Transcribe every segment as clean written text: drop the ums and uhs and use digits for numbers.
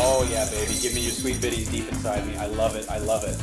Oh yeah, baby. Give me your sweet biddies deep inside me. I love it. I love it.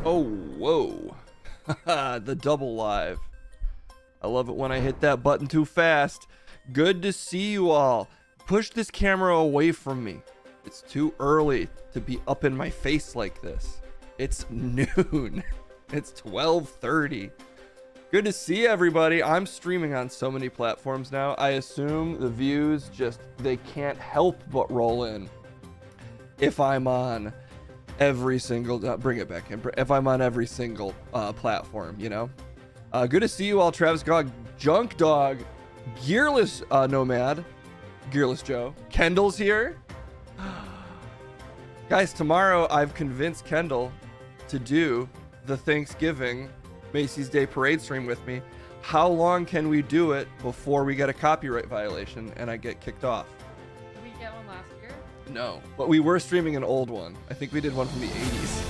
Oh, whoa. The double live. I love it when I hit that button too fast. Good to see you all. Push this camera away from me. It's too early to be up in my face like this. It's noon. It's 12:30. Good to see everybody. I'm streaming on so many platforms now. I assume the views they can't help but roll in if I'm on every single bring it back in, if I'm on every single platform, you know. Good to see you all. Travis Gog, Junk Dog, Gearless Nomad, Gearless Joe, Kendall's here. Guys, tomorrow I've convinced Kendall to do the Thanksgiving Macy's Day Parade stream with me. How long can we do it before we get a copyright violation and I get kicked off? Did we get one last year? No, but we were streaming an old one. I think we did one from the 80s.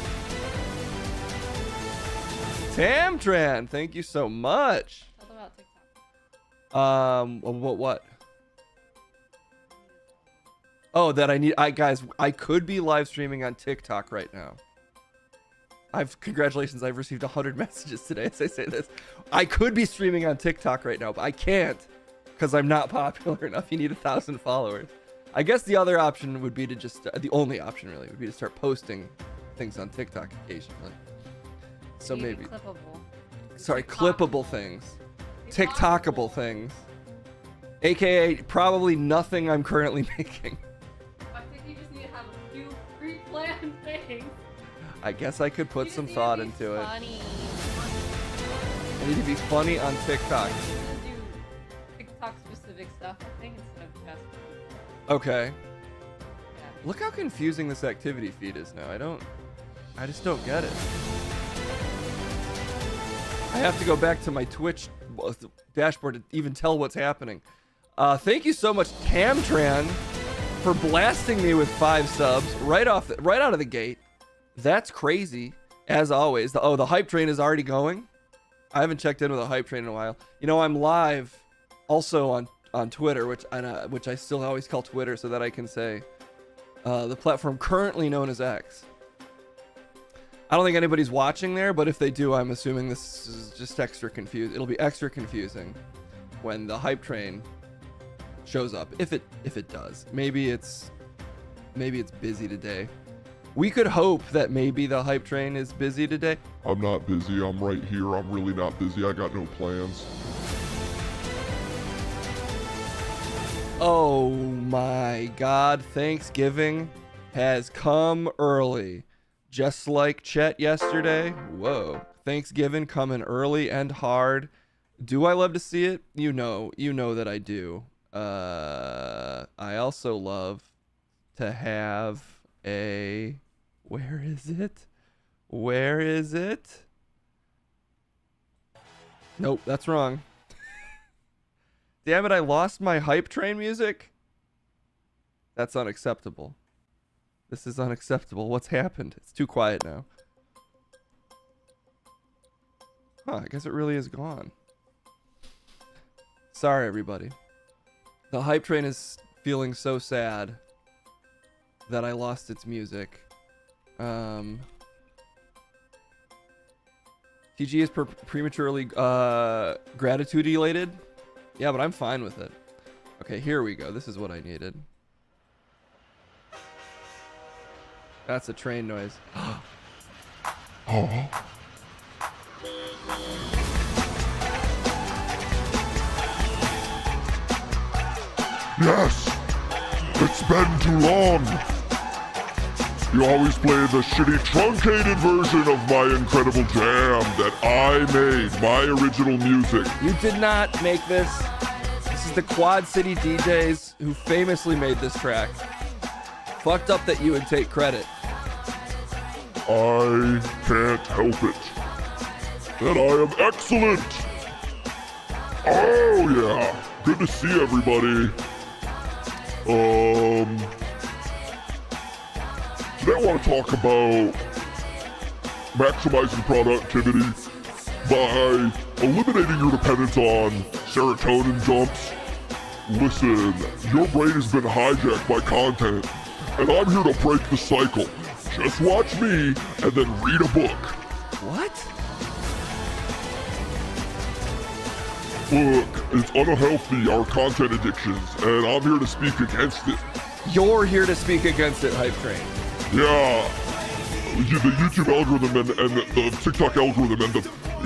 Tamtran, thank you so much. Tell them about TikTok. What? Oh, that guys, I could be live streaming on TikTok right now. Congratulations, I've received 100 messages today as I say this. I could be streaming on TikTok right now, but I can't because I'm not popular enough. You need 1,000 followers. I guess the other option would be to the only option really would be to start posting things on TikTok occasionally. So maybe clippable. Sorry, clippable things. TikTokable things. AKA probably nothing I'm currently making. I think you just need to have a few pre-planned things. I guess I could put some thought into it. Funny. I need to be funny on TikTok. I'm gonna do TikTok specific stuff, I think, instead of just Okay. yeah. Look how confusing this activity feed is now. I just don't get it. I have to go back to my Twitch dashboard to even tell what's happening. Thank you so much, Tamtran, for blasting me with 5 subs right out of the gate. That's crazy, as always. The hype train is already going. I haven't checked in with a hype train in a while. You know, I'm live also on Twitter, which I still always call Twitter so that I can say the platform currently known as X. I don't think anybody's watching there, but if they do, I'm assuming this is just extra confused. It'll be extra confusing when the hype train shows up, if it does. Maybe it's busy today. We could hope that maybe the hype train is busy today. I'm not busy. I'm right here. I'm really not busy. I got no plans. Oh my God, Thanksgiving has come early. Just like Chet yesterday. Whoa. Thanksgiving coming early and hard. Do I love to see it? You know that I do. I also love to have a... Where is it? Where is it? Nope, that's wrong. Damn it, I lost my hype train music. That's unacceptable. This is unacceptable. What's happened? It's too quiet now. Huh, I guess it really is gone. Sorry, everybody. The hype train is feeling so sad that I lost its music. TG is prematurely gratitude elated. Yeah, but I'm fine with it. Okay, here we go. This is what I needed. That's a train noise. Oh. Yes! It's been too long! You always play the shitty truncated version of my incredible jam that I made, my original music. You did not make this. This is the Quad City DJs who famously made this track. Fucked up that you would take credit. I can't help it. And I am excellent! Oh yeah! Good to see everybody. Today I want to talk about maximizing productivity by eliminating your dependence on serotonin dumps. Listen, your brain has been hijacked by content, and I'm here to break the cycle. Just watch me and then read a book. What? Look, it's unhealthy, our content addictions, and I'm here to speak against it. You're here to speak against it, Hype Train. Yeah, the YouTube algorithm and the TikTok algorithm and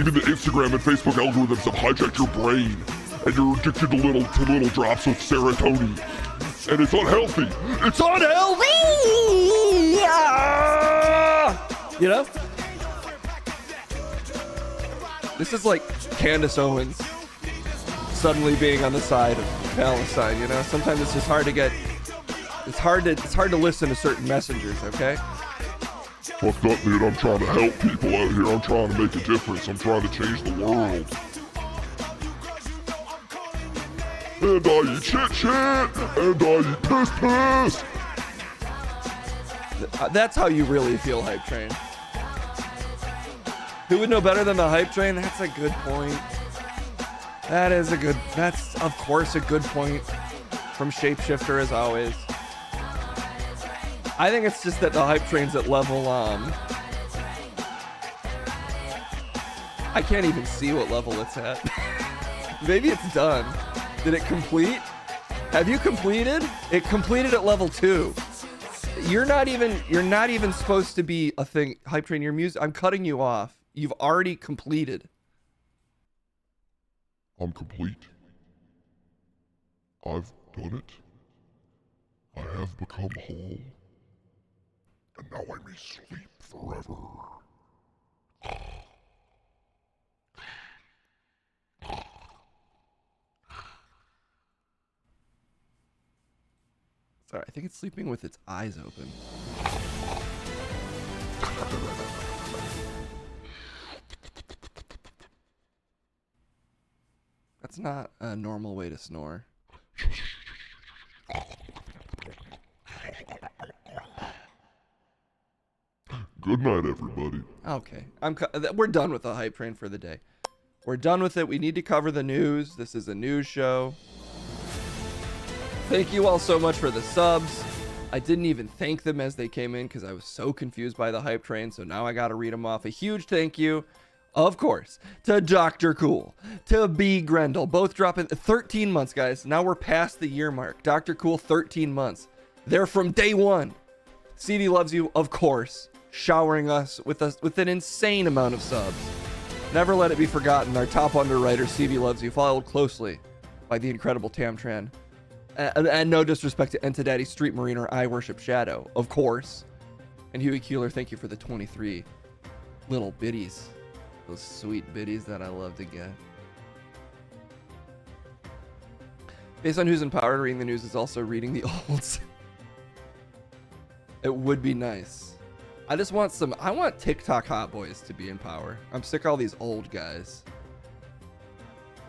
even the Instagram and Facebook algorithms have hijacked your brain, and you're addicted to little drops of serotonin, and it's unhealthy. It's unhealthy. You know? This is like Candace Owens suddenly being on the side of Palestine, you know? Sometimes it's just hard to get... It's hard to listen to certain messengers, okay? Fuck that, dude. I'm trying to help people out here. I'm trying to make a difference. I'm trying to change the world. And I eat shit, and I eat piss. That's how you really feel, Hype Train. Who would know better than the Hype Train? That's a good point. That's of course a good point from Shapeshifter as always. I think it's just that the Hype Train's at level, I can't even see what level it's at. Maybe it's done. Did it complete? Have you completed? It completed at level 2. You're not even supposed to be a thing. Hype Train, your music, I'm cutting you off. You've already completed. I'm complete. I've done it. I have become whole. And now I may sleep forever. Sorry, I think it's sleeping with its eyes open. That's not a normal way to snore. Good night, everybody. Okay, we're done with the Hype Train for the day. We're done with it. We need to cover the news. This is a news show. Thank you all so much for the subs. I didn't even thank them as they came in because I was so confused by the Hype Train. So now I got to read them off. A huge thank you, of course, to Dr. Cool, to B. Grendel. Both dropping 13 months, guys. Now we're past the year mark. Dr. Cool, 13 months. They're from day one. CD loves you, of course, showering us with an insane amount of subs. Never let it be forgotten. Our top underwriter, CV loves you, followed closely by the incredible Tamtran. And no disrespect to Entidaddy, Street Marine, or I Worship Shadow, of course. And Huey Keeler, thank you for the 23 little biddies. Those sweet biddies that I love to get. Based on who's in power, reading the news is also reading the olds. It would be nice. I want TikTok hot boys to be in power. I'm sick of all these old guys.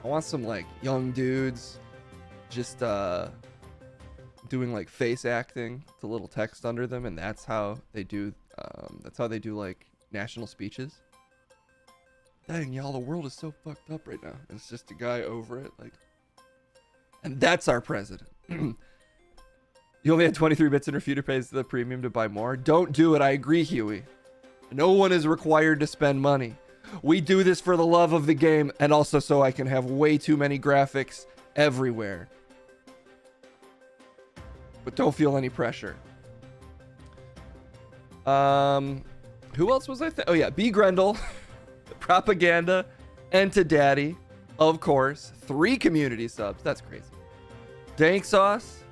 I want some like young dudes just doing like face acting with a little text under them, and that's how they do like national speeches. Dang, y'all, the world is so fucked up right now. It's just a guy over it, like, and that's our president. You only had 23 bits and Refuter pays the premium to buy more. Don't do it. I agree, Huey. No one is required to spend money. We do this for the love of the game and also so I can have way too many graphics everywhere. But don't feel any pressure. Who else was I oh yeah, B. Grendel, Propaganda, Enta Daddy, of course. 3 community subs. That's crazy. Dank Sauce.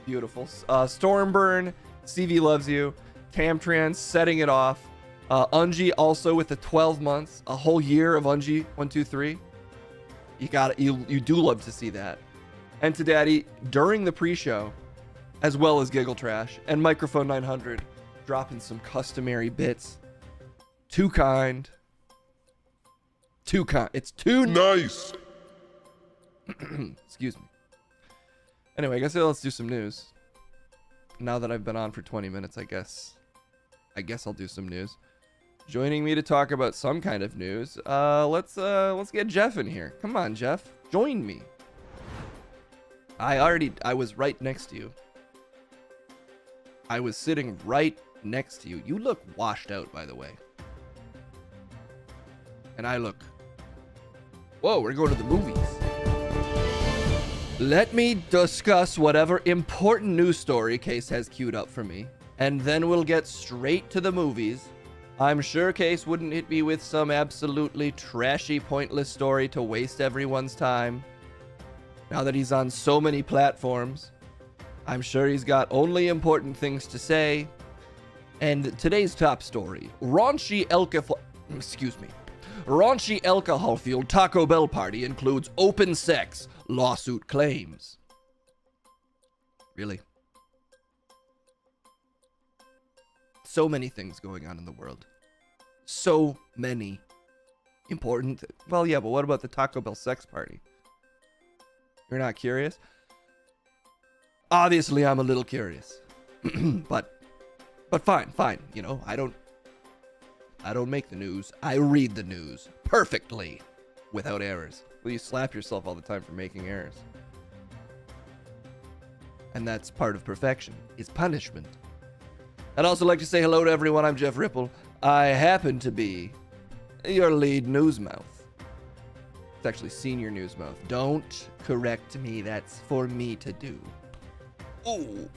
Beautiful. Stormburn, CV loves you. Tamtrans setting it off. Ungie also with the 12 months, a whole year of Ungie 123. You do love to see that. And to Daddy during the pre-show, as well as Giggle Trash and Microphone 900 dropping some customary bits. Too kind. It's too Nice. Excuse me. Anyway, I guess let's do some news. Now that I've been on for 20 minutes, I guess I'll do some news. Joining me to talk about some kind of news, let's get Jeff in here. Come on, Jeff, join me. I was right next to you. I was sitting right next to you. You look washed out, by the way. And I look, whoa, we're going to the movies. Let me discuss whatever important news story Case has queued up for me, and then we'll get straight to the movies. I'm sure Case wouldn't hit me with some absolutely trashy, pointless story to waste everyone's time. Now that he's on so many platforms, I'm sure he's got only important things to say. And today's top story, raunchy alcohol-fueled Taco Bell party includes open sex, lawsuit claims. Really? So many things going on in the world. So many important. Well, yeah, but what about the Taco Bell sex party? You're not curious? Obviously, I'm a little curious. but fine. You know, I don't make the news. I read the news perfectly without errors. Well, you slap yourself all the time for making errors. And that's part of perfection, is punishment. I'd also like to say hello to everyone. I'm Jeff Ripple. I happen to be your lead newsmouth. It's actually senior newsmouth. Don't correct me. That's for me to do. Ooh.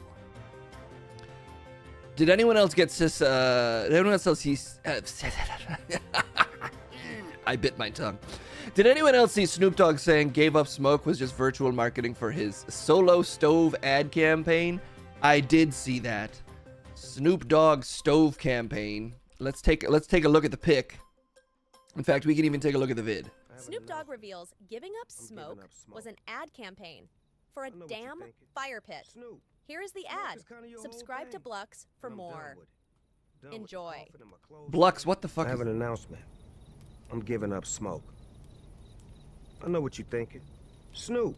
Did anyone else get I bit my tongue. Did anyone else see Snoop Dogg saying gave up smoke was just virtual marketing for his solo stove ad campaign? I did see that. Snoop Dogg stove campaign. Let's take a look at the pic. In fact, we can even take a look at the vid. Snoop Dogg reveals giving up smoke was an ad campaign for a damn fire pit. Here is the ad. Subscribe to Blux for more. Enjoy. Blux, what the fuck? I have an announcement. I'm giving up smoke. I know what you're thinking. Snoop,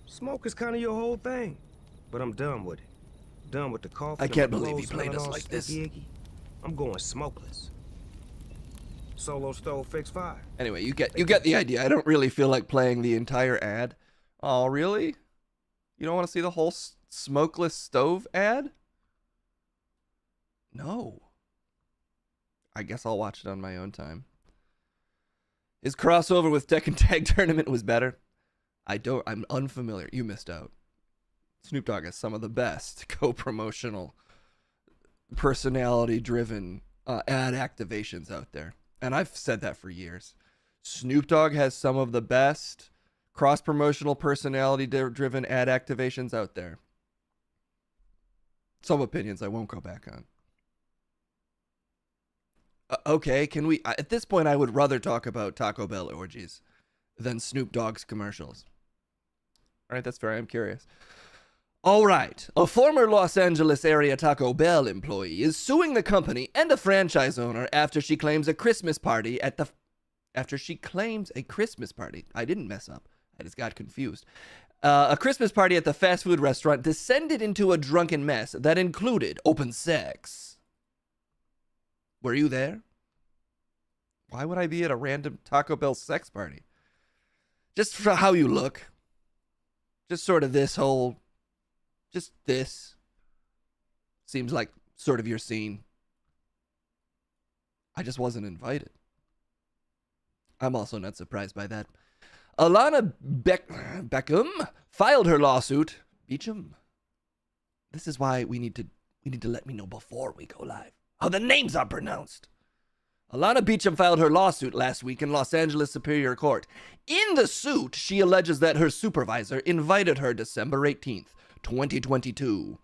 smoke is kind of your whole thing. But I'm done with it. Done with the coffee. I can't believe he played us like this. I'm going smokeless. Solo stove fix fire. Anyway, you get the idea. I don't really feel like playing the entire ad. Oh, really? You don't want to see the whole smokeless stove ad? No. I guess I'll watch it on my own time. His crossover with Tekken Tag Tournament was better. I'm unfamiliar. You missed out. Snoop Dogg has some of the best co-promotional, personality-driven ad activations out there. And I've said that for years. Snoop Dogg has some of the best cross-promotional, personality-driven ad activations out there. Some opinions I won't go back on. Okay, can we... At this point, I would rather talk about Taco Bell orgies than Snoop Dogg's commercials. All right, that's fair. I'm curious. All right. A former Los Angeles area Taco Bell employee is suing the company and a franchise owner after she claims a Christmas party at the... After she claims a Christmas party. I didn't mess up. I just got confused. A Christmas party at the fast food restaurant descended into a drunken mess that included open sex. Were you there? Why would I be at a random Taco Bell sex party? Just for how you look. Just sort of this whole... Just this. Seems like sort of your scene. I just wasn't invited. I'm also not surprised by that. Alana Beckham filed her lawsuit. Beecham. This is why we need to let me know before we go live how the names are pronounced. Alana Beecham filed her lawsuit last week in Los Angeles Superior Court. In the suit, she alleges that her supervisor invited her December 18th, 2022.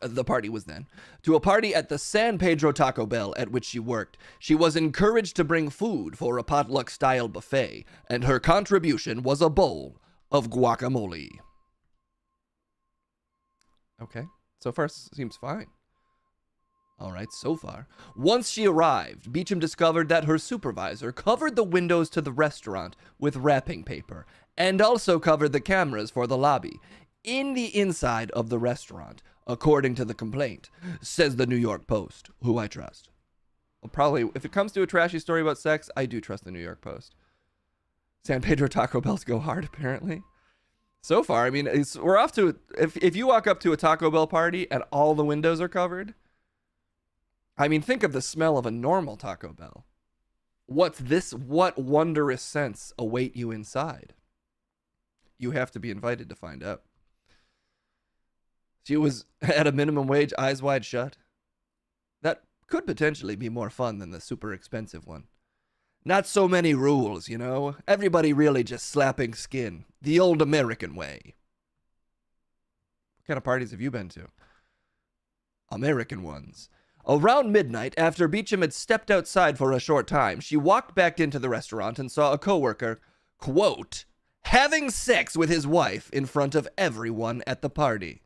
The party was then, to a party at the San Pedro Taco Bell at which she worked. She was encouraged to bring food for a potluck-style buffet, and her contribution was a bowl of guacamole. Okay, so far seems fine. All right, so far. Once she arrived, Beecham discovered that her supervisor covered the windows to the restaurant with wrapping paper, and also covered the cameras for the lobby in the inside of the restaurant, according to the complaint, says the New York Post, who I trust. Well, probably, if it comes to a trashy story about sex, I do trust the New York Post. San Pedro Taco Bells go hard, apparently. So far, I mean, we're off to... If you walk up to a Taco Bell party and all the windows are covered... I mean, think of the smell of a normal Taco Bell. What wondrous scents await you inside? You have to be invited to find out. She was at a minimum wage, eyes wide shut. That could potentially be more fun than the super expensive one. Not so many rules, you know? Everybody really just slapping skin. The old American way. What kind of parties have you been to? American ones. Around midnight, after Beecham had stepped outside for a short time, she walked back into the restaurant and saw a coworker, quote, having sex with his wife in front of everyone at the party.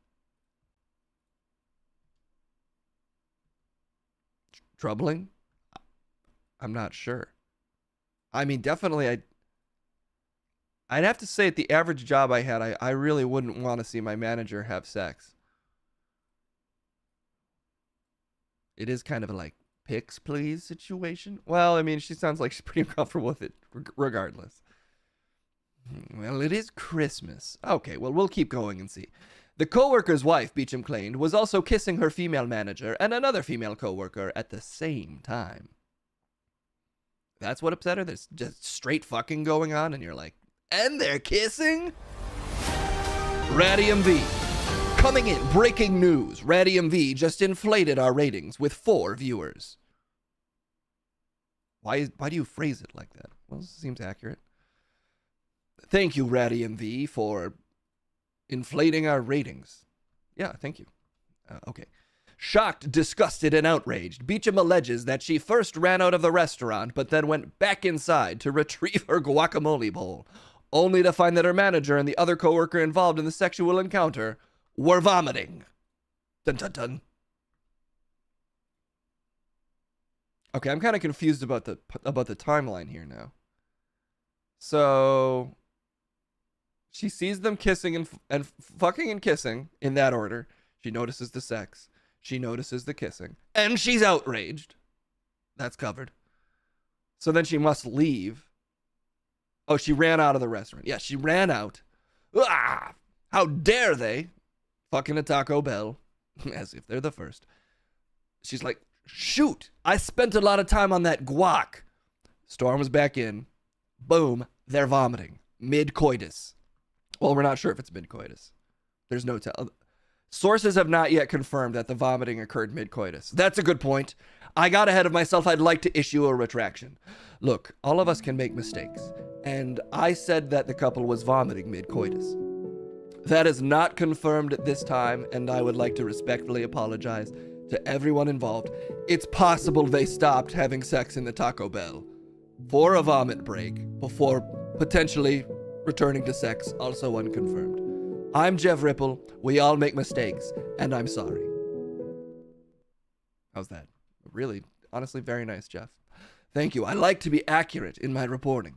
Troubling? I'm not sure. I mean, definitely, I'd have to say at the average job I had, I really wouldn't want to see my manager have sex. It is kind of a like, pics please situation. Well, I mean, she sounds like she's pretty comfortable with it regardless. Well, it is Christmas. Okay, well, we'll keep going and see. The coworker's wife, Beecham claimed, was also kissing her female manager and another female coworker at the same time. That's what upset her? There's just straight fucking going on, and you're like, and they're kissing? Radium V. Coming in, breaking news. Radium V just inflated our ratings with 4 viewers. Why do you phrase it like that? Well, this seems accurate. Thank you, Radium V, for inflating our ratings. Yeah, thank you. Okay. Shocked, disgusted, and outraged, Beecham alleges that she first ran out of the restaurant, but then went back inside to retrieve her guacamole bowl, only to find that her manager and the other coworker involved in the sexual encounter were vomiting. Dun dun dun. Okay, I'm kind of confused about the timeline here now. So she sees them kissing and fucking and kissing in that order. She notices the sex. She notices the kissing. And she's outraged. That's covered. So then she must leave. Oh, she ran out of the restaurant. Yeah, she ran out. Ah! How dare they? Fucking a Taco Bell. As if they're the first. She's like, shoot, I spent a lot of time on that guac. Storms back in. Boom, they're vomiting. Mid-coitus. Well, we're not sure if it's mid-coitus. There's no tell. Sources have not yet confirmed that the vomiting occurred mid-coitus. That's a good point. I got ahead of myself. I'd like to issue a retraction. Look, all of us can make mistakes. And I said that the couple was vomiting mid-coitus. That is not confirmed at this time, and I would like to respectfully apologize to everyone involved. It's possible they stopped having sex in the Taco Bell for a vomit break before potentially Returning to sex, also unconfirmed. I'm Jeff Ripple. We all make mistakes, and I'm sorry. How's that? Really, honestly, very nice, Jeff. Thank you. I like to be accurate in my reporting.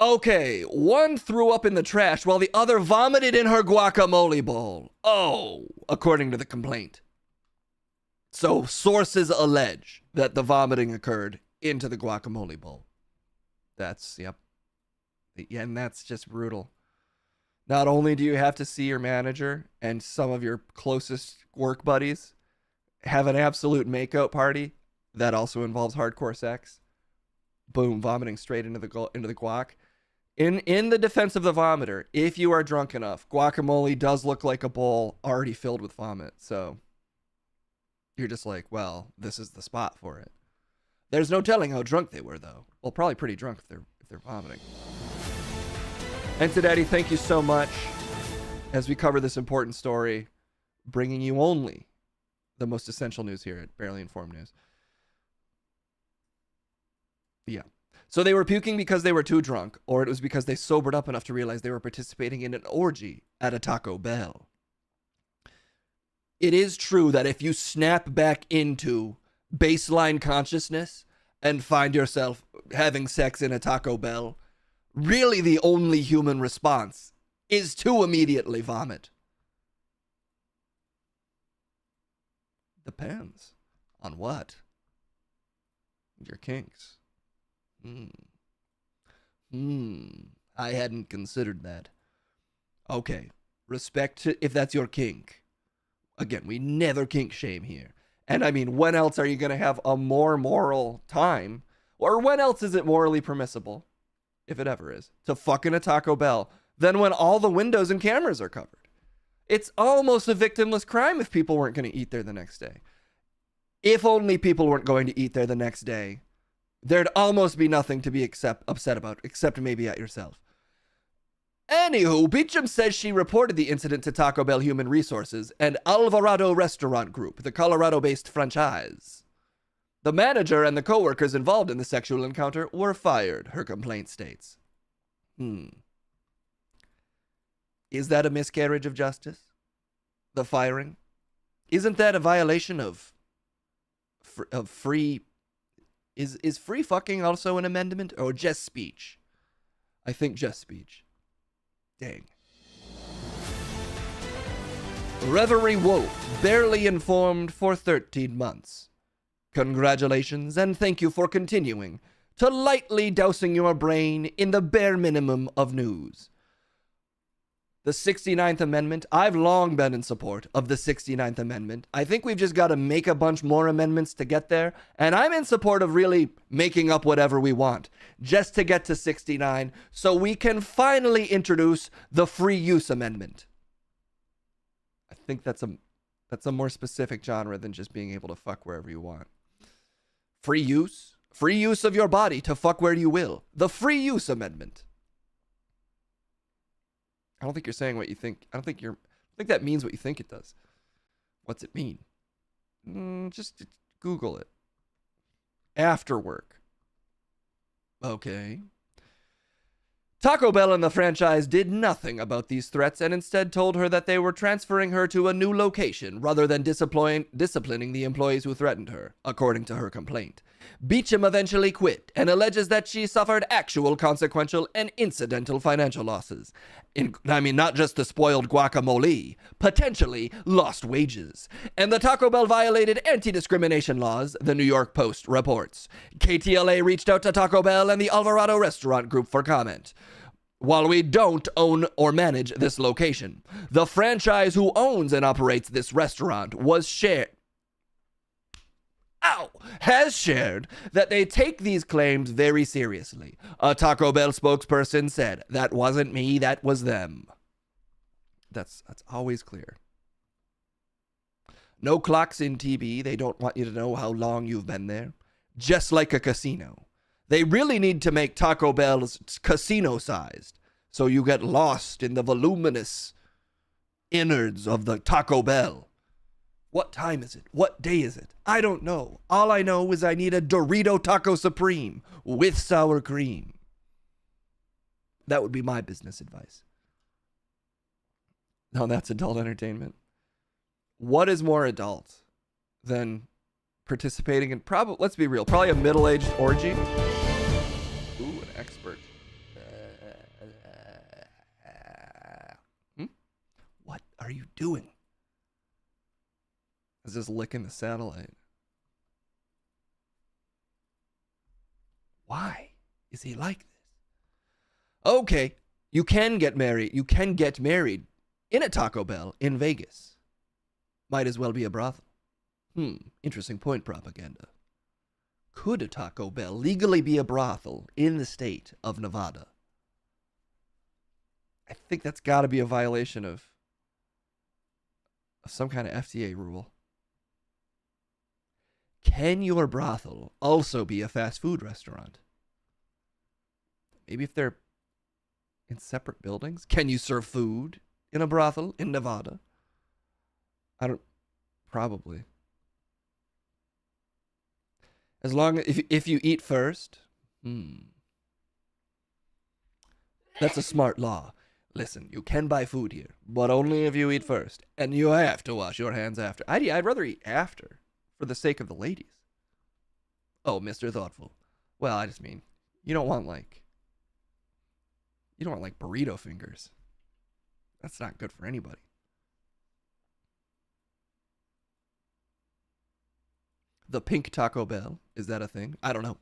Okay, one threw up in the trash while the other vomited in her guacamole bowl. Oh, according to the complaint. So sources allege that the vomiting occurred into the guacamole bowl. That's, yep. Yeah, and that's just brutal. Not only do you have to see your manager and some of your closest work buddies have an absolute makeout party that also involves hardcore sex. Boom, vomiting straight into the guac. In the defense of the vomiter, if you are drunk enough, guacamole does look like a bowl already filled with vomit. So you're just like, well, this is the spot for it. There's no telling how drunk they were, though. Well, probably pretty drunk if they're vomiting. And to Daddy, thank you so much as we cover this important story, bringing you only the most essential news here at Barely Informed News. Yeah. So they were puking because they were too drunk, or it was because they sobered up enough to realize they were participating in an orgy at a Taco Bell. It is true that if you snap back into baseline consciousness and find yourself having sex in a Taco Bell, really the only human response is to immediately vomit. Depends on what? Your kinks. I hadn't considered that. Okay. Respect to if that's your kink. Again, we never kink shame here. And I mean, when else are you going to have a more moral time? Or when else is it morally permissible, if it ever is, to fuck in a Taco Bell than when all the windows and cameras are covered? It's almost a victimless crime if people weren't going to eat there the next day. If only people weren't going to eat there the next day, there'd almost be nothing to be upset about, except maybe at yourself. Anywho, Beecham says she reported the incident to Taco Bell Human Resources and Alvarado Restaurant Group, the Colorado-based franchise. The manager and the co-workers involved in the sexual encounter were fired, her complaint states. Is that a miscarriage of justice? The firing? Isn't that a violation of free... Is free fucking also an amendment or just speech? I think just speech. Dang. Reverie Wolf, barely informed for 13 months. Congratulations and thank you for continuing to lightly dousing your brain in the bare minimum of news. The 69th Amendment, I've long been in support of the 69th Amendment. I think we've just got to make a bunch more amendments to get there. And I'm in support of really making up whatever we want just to get to 69 so we can finally introduce the Free Use Amendment. I think that's a more specific genre than just being able to fuck wherever you want. Free use of your body to fuck where you will. The Free Use Amendment. I don't think you're saying what you think. I think that means what you think it does. What's it mean? Just Google it. After work. Okay. Taco Bell and the franchise did nothing about these threats and instead told her that they were transferring her to a new location rather than disciplining the employees who threatened her, according to her complaint. Beecham eventually quit and alleges that she suffered actual consequential and incidental financial losses. Not just the spoiled guacamole, potentially lost wages. And the Taco Bell violated anti-discrimination laws, the New York Post reports. KTLA reached out to Taco Bell and the Alvarado Restaurant Group for comment. While we don't own or manage this location, the franchise who owns and operates this restaurant has shared that they take these claims very seriously. A Taco Bell spokesperson said, "That wasn't me, that was them." That's always clear. No clocks in TB. They don't want you to know how long you've been there. Just like a casino. They really need to make Taco Bell's casino-sized, so you get lost in the voluminous innards of the Taco Bell. What time is it? What day is it? I don't know. All I know is I need a Dorito Taco Supreme with sour cream. That would be my business advice. No, that's adult entertainment. What is more adult than participating in let's be real, probably a middle-aged orgy? Ooh, an expert. What are you doing? Is this licking the satellite? Why is he like this? Okay, you can get married. You can get married in a Taco Bell in Vegas. Might as well be a brothel. Interesting point, propaganda. Could a Taco Bell legally be a brothel in the state of Nevada? I think that's got to be a violation of some kind of FDA rule. Can your brothel also be a fast food restaurant? Maybe if they're in separate buildings. Can you serve food in a brothel in Nevada? Probably. As long as if you eat first. That's a smart law. Listen, you can buy food here, but only if you eat first. And you have to wash your hands after. I'd rather eat after, for the sake of the ladies. Oh, Mr. Thoughtful. Well, I just mean, you don't want burrito fingers. That's not good for anybody. The pink Taco Bell, is that a thing? I don't know.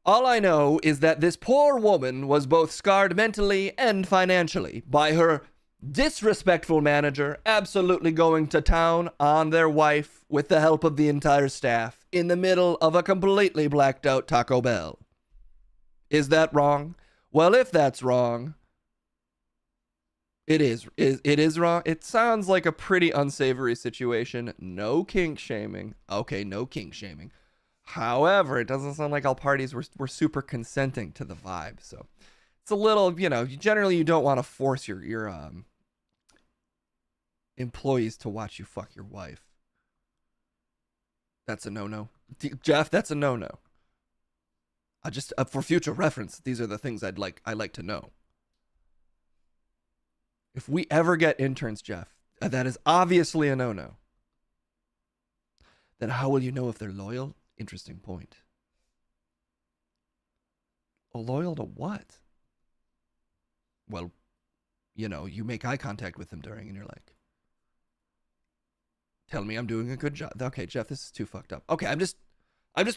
All I know is that this poor woman was both scarred mentally and financially by her disrespectful manager absolutely going to town on their wife with the help of the entire staff in the middle of a completely blacked out Taco Bell. Is that wrong? Well, if that's wrong, it is wrong. It sounds like a pretty unsavory situation. No kink shaming. Okay, no kink shaming. However, it doesn't sound like all parties were super consenting to the vibe. So it's a little, generally you don't want to force your employees to watch you fuck your wife. That's a no-no. Jeff, that's a no-no. I just, for future reference, these are the things I like to know. If we ever get interns, Jeff, that is obviously a no-no. Then how will you know if they're loyal? Interesting point. Loyal to what? Well, you make eye contact with them during and you're like, tell me I'm doing a good job. Okay, Jeff, this is too fucked up. Okay, I'm just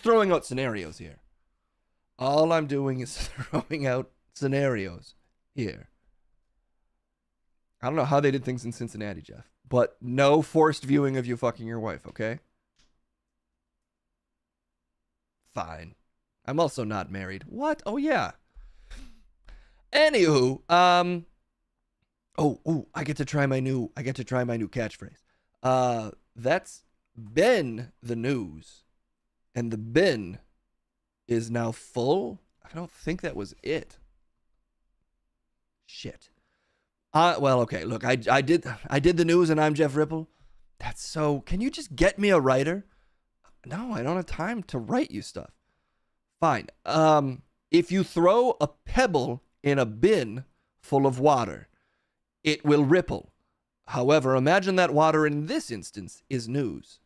throwing out scenarios here. All I'm doing is throwing out scenarios here. I don't know how they did things in Cincinnati, Jeff, but no forced viewing of you fucking your wife, okay? Fine. I'm also not married. What? Oh, yeah. Anywho, I get to try my new catchphrase. That's been the news. And the bin is now full. I don't think that was it. Shit. Well, okay, look, I did the news and I'm Jeff Ripple. That's so, can you just get me a writer? No, I don't have time to write you stuff. Fine. If you throw a pebble in a bin full of water, it will ripple. However, imagine that water in this instance is news.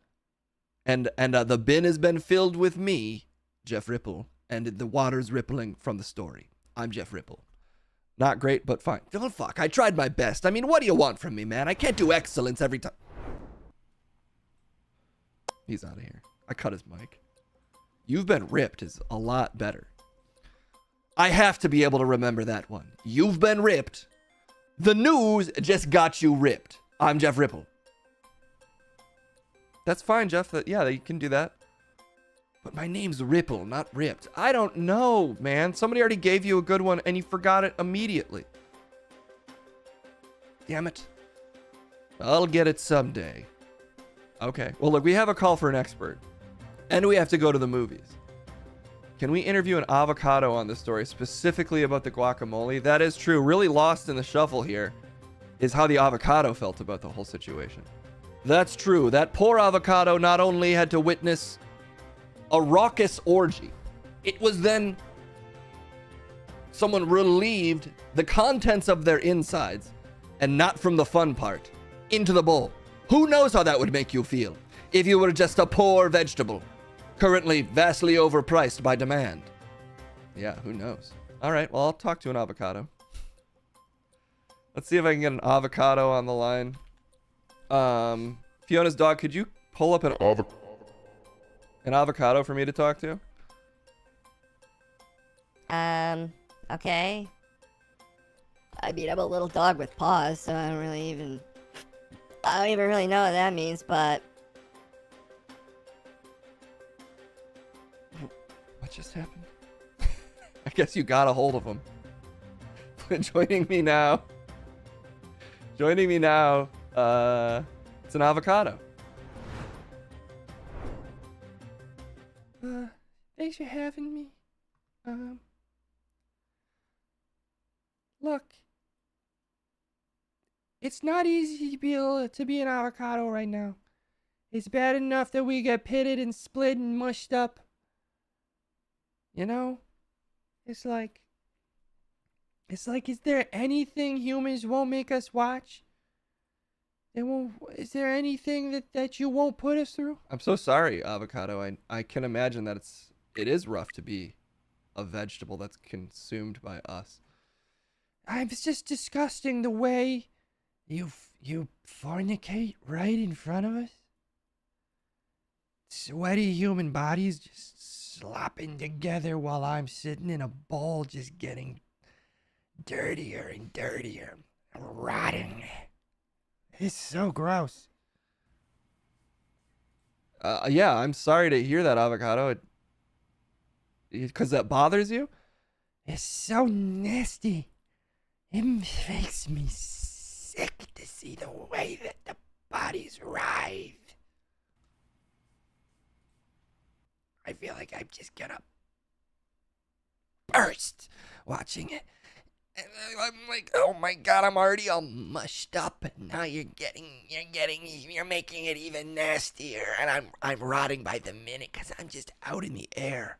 And the bin has been filled with me, Jeff Ripple, and the water's rippling from the story. I'm Jeff Ripple. Not great, but fine. Oh, fuck, I tried my best. I mean, what do you want from me, man? I can't do excellence every time. He's out of here. I cut his mic. You've been ripped is a lot better. I have to be able to remember that one. You've been ripped. The news just got you ripped. I'm Jeff Ripple. That's fine, Jeff. Yeah, you can do that. But my name's Ripple, not Ripped. I don't know, man. Somebody already gave you a good one and you forgot it immediately. Damn it. I'll get it someday. Okay. Well, look, we have a call for an expert. And we have to go to the movies. Can we interview an avocado on this story, specifically about the guacamole? That is true. Really lost in the shuffle here is how the avocado felt about the whole situation. That's true. That poor avocado not only had to witness a raucous orgy, it was then someone relieved the contents of their insides, and not from the fun part, into the bowl. Who knows how that would make you feel if you were just a poor vegetable, currently vastly overpriced by demand? Yeah, who knows? All right, well, I'll talk to an avocado. Let's see if I can get an avocado on the line. Fiona's dog, could you pull up an avocado for me to talk to? Okay. I mean, I'm a little dog with paws, so I don't even really know what that means, but... What just happened? I guess you got a hold of him. Joining me now, it's an avocado. Thanks for having me. Look, it's not easy to be an avocado right now. It's bad enough that we get pitted and split and mushed up. You know? It's like, is there anything humans won't make us watch? Is there anything that you won't put us through? I'm so sorry, avocado. I can imagine that it is rough to be a vegetable that's consumed by us. It's just disgusting the way you fornicate right in front of us. Sweaty human bodies just slopping together while I'm sitting in a bowl just getting dirtier and dirtier, rotting. It's so gross. Yeah, I'm sorry to hear that, avocado. Because that bothers you? It's so nasty. It makes me sick to see the way that the bodies writhe. I feel like I'm just gonna burst watching it. And I'm like, oh my god, I'm already all mushed up, and now you're making it even nastier, and I'm rotting by the minute because I'm just out in the air,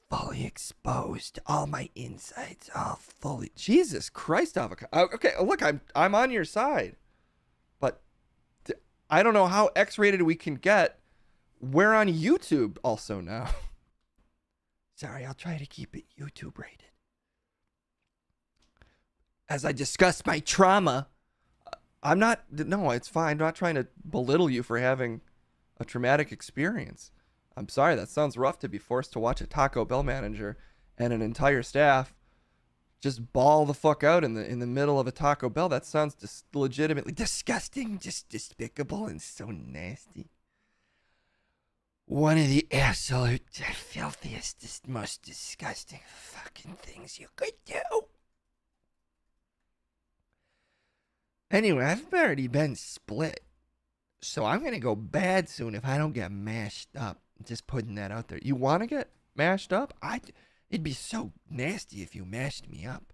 fully exposed, all my insides all fully. Jesus Christ, avocado. Okay, look, I'm on your side, but I don't know how X-rated we can get. We're on YouTube also now. Sorry, I'll try to keep it YouTube rated. As I discuss my trauma, no, it's fine. I'm not trying to belittle you for having a traumatic experience. I'm sorry, that sounds rough to be forced to watch a Taco Bell manager and an entire staff just bawl the fuck out in the middle of a Taco Bell. That sounds legitimately disgusting, just despicable and so nasty. One of the absolute filthiest, most disgusting fucking things you could do. Anyway, I've already been split, so I'm going to go bad soon if I don't get mashed up. Just putting that out there. You want to get mashed up? It'd be so nasty if you mashed me up.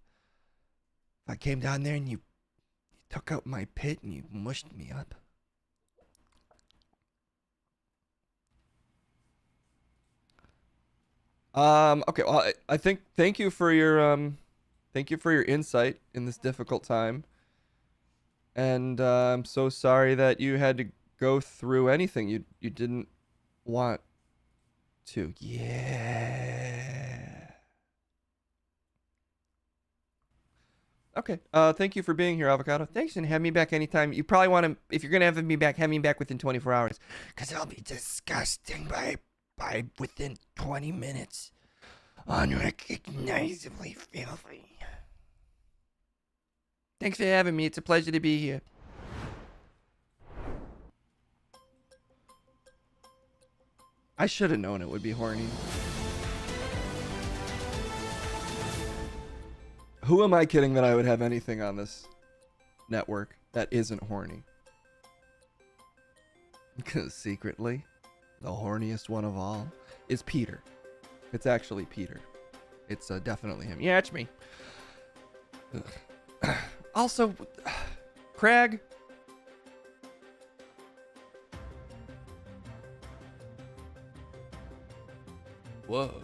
If I came down there and you took out my pit and you mushed me up. Okay, well, I think thank you for your insight in this difficult time. And I'm so sorry that you had to go through anything you didn't want to. Yeah. Okay. Thank you for being here, Avocado. Thanks, and have me back anytime. You probably want to, if you're gonna have me back within 24 hours, because I'll be disgusting by within 20 minutes. Unrecognizably filthy. Thanks for having me. It's a pleasure to be here. I should have known it would be horny. Who am I kidding that I would have anything on this network that isn't horny? Because secretly, the horniest one of all is Peter. It's actually Peter. It's definitely him. Yeah, it's me. Also, Craig. Whoa.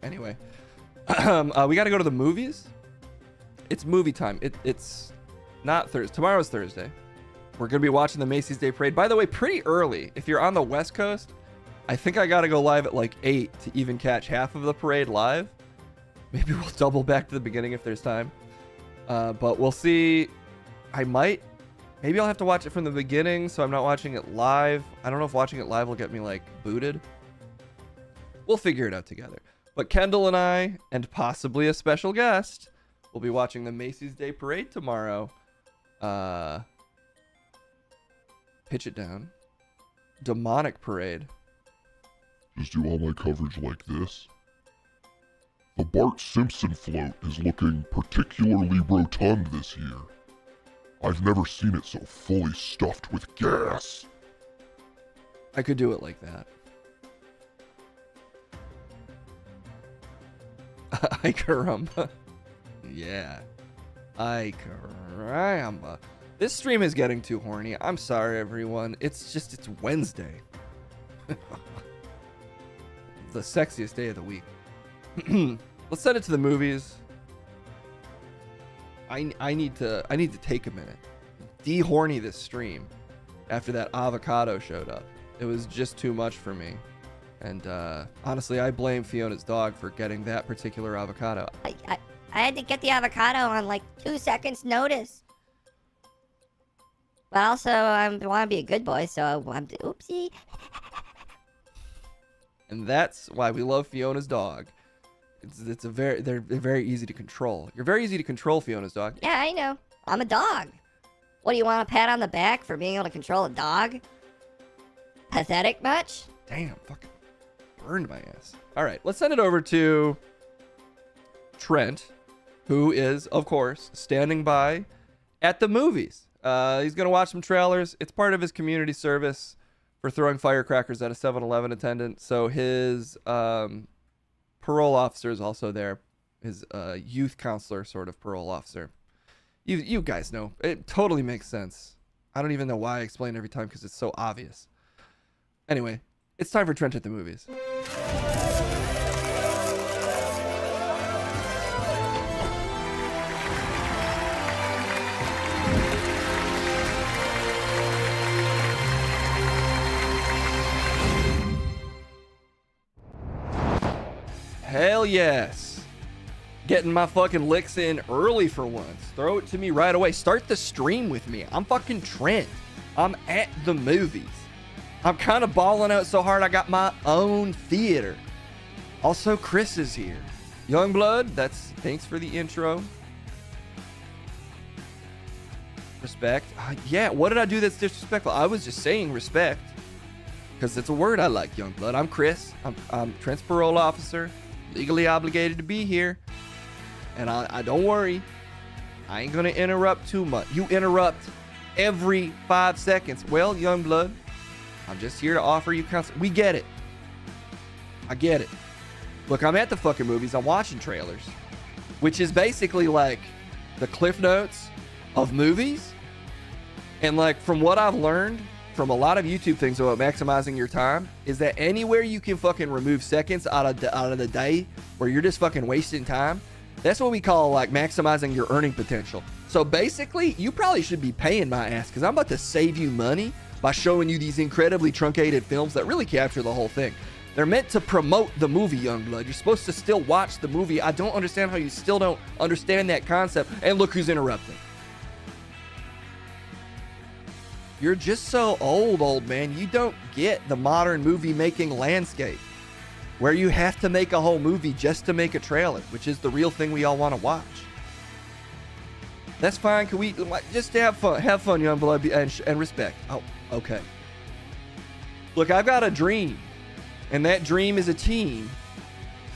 Anyway, we got to go to the movies. It's movie time. It's not Thursday. Tomorrow's Thursday. We're going to be watching the Macy's Day Parade. By the way, pretty early. If you're on the West Coast, I think I got to go live at like 8 to even catch half of the parade live. Maybe we'll double back to the beginning if there's time. But we'll see. Maybe I'll have to watch it from the beginning, so I'm not watching it live. I don't know if watching it live will get me like booted. We'll figure it out together. But Kendall and I, and possibly a special guest, will be watching the Macy's Day Parade tomorrow. Pitch it down. Demonic Parade. Just do all my coverage like this. The Bart Simpson float is looking particularly rotund this year. I've never seen it so fully stuffed with gas. I could do it like that. Ay caramba. Yeah. Ay caramba. This stream is getting too horny. I'm sorry, everyone. It's Wednesday. The sexiest day of the week. Let's send it to the movies. I need to take a minute. De-horny this stream after that avocado showed up. It was just too much for me. And honestly, I blame Fiona's dog for getting that particular avocado. I had to get the avocado on like 2 seconds notice. But also, I want to be a good boy, so I'm oopsie. And that's why we love Fiona's dog. They're very easy to control. You're very easy to control, Fiona's dog. Yeah, I know. I'm a dog. What, do you want a pat on the back for being able to control a dog? Pathetic much? Damn, fucking burned my ass. All right, let's send it over to Trent, who is, of course, standing by at the movies. He's going to watch some trailers. It's part of his community service for throwing firecrackers at a 7-Eleven attendant. So his parole officer is also there. His youth counselor sort of parole officer. You guys know. It totally makes sense. I don't even know why I explain every time because it's so obvious. Anyway, it's time for Trent at the movies. Hell yes. Getting my fucking licks in early for once. Throw it to me right away. Start the stream with me. I'm fucking Trent. I'm at the movies. I'm kind of balling out so hard I got my own theater. Also, Chris is here. Youngblood, thanks for the intro. Respect. Yeah, what did I do that's disrespectful? I was just saying respect. Because it's a word I like, Youngblood. I'm Chris. I'm Trent's parole officer. Legally obligated to be here. And I don't worry. I ain't going to interrupt too much. You interrupt every 5 seconds. Well, Youngblood, I'm just here to offer you counsel. We get it. I get it. Look, I'm at the fucking movies. I'm watching trailers. Which is basically like the Cliff Notes of movies. And like from what I've learned from a lot of YouTube things about maximizing your time is that anywhere you can fucking remove seconds out of the day where you're just fucking wasting time, that's what we call like maximizing your earning potential. So basically, you probably should be paying my ass because I'm about to save you money by showing you these incredibly truncated films that really capture the whole thing. They're meant to promote the movie, Youngblood. You're supposed to still watch the movie. I don't understand how you still don't understand that concept. And look who's interrupting. You're just so old man. You don't get the modern movie making landscape where you have to make a whole movie just to make a trailer, which is the real thing we all want to watch. That's fine. Can we just have fun? Have fun, Youngblood, and respect. Oh, okay. Look, I've got a dream, and that dream is a team,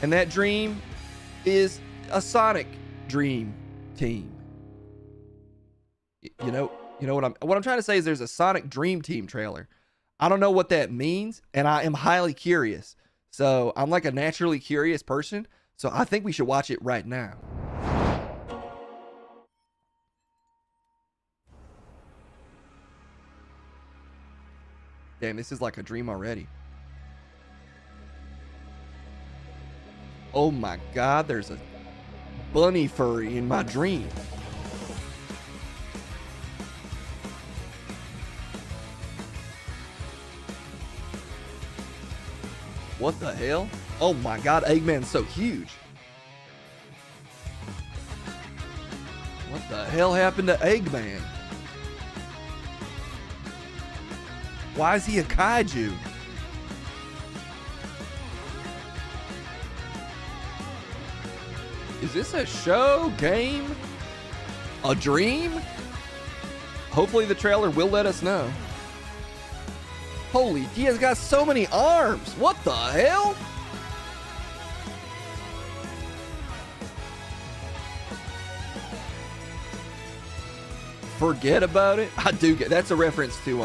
and that dream is a Sonic Dream Team. You know what I'm trying to say is there's a Sonic Dream Team trailer. I don't know what that means, and I am highly curious. So I'm like a naturally curious person. So I think we should watch it right now. Damn, this is like a dream already. Oh my God, there's a bunny furry in my dream. What the hell? Oh my God, Eggman's so huge. What the hell happened to Eggman? Why is he a kaiju? Is this a show, game, a dream? Hopefully the trailer will let us know. Holy, he has got so many arms. What the hell? Forget about it. I do get that's a reference to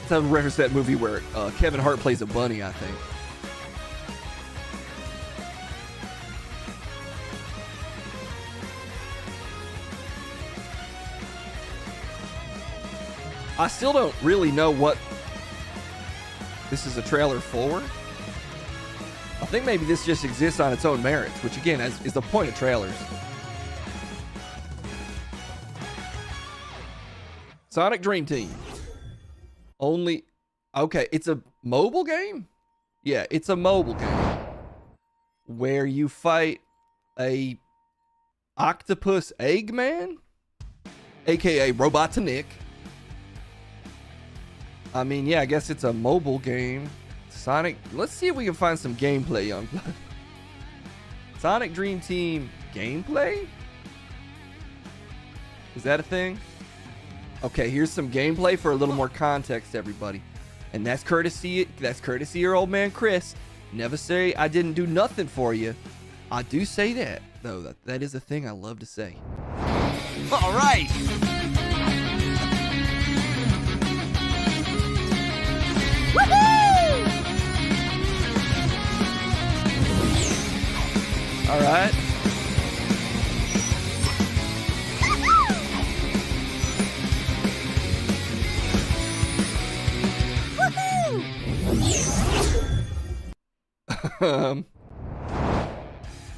it's a reference to that movie where Kevin Hart plays a bunny, I think. I still don't really know what this is a trailer for. I think maybe this just exists on its own merits, which again is the point of trailers. Sonic Dream Team. Only, okay, it's a mobile game? Yeah, it's a mobile game where you fight a octopus Eggman, aka Robotnik. I mean, yeah, I guess it's a mobile game. Sonic, let's see if we can find some gameplay, Youngblood. Sonic Dream Team gameplay? Is that a thing? Okay, here's some gameplay for a little more context, everybody. And that's courtesy your old man Chris. Never say I didn't do nothing for you. I do say that, though. That is a thing I love to say. All right. All right.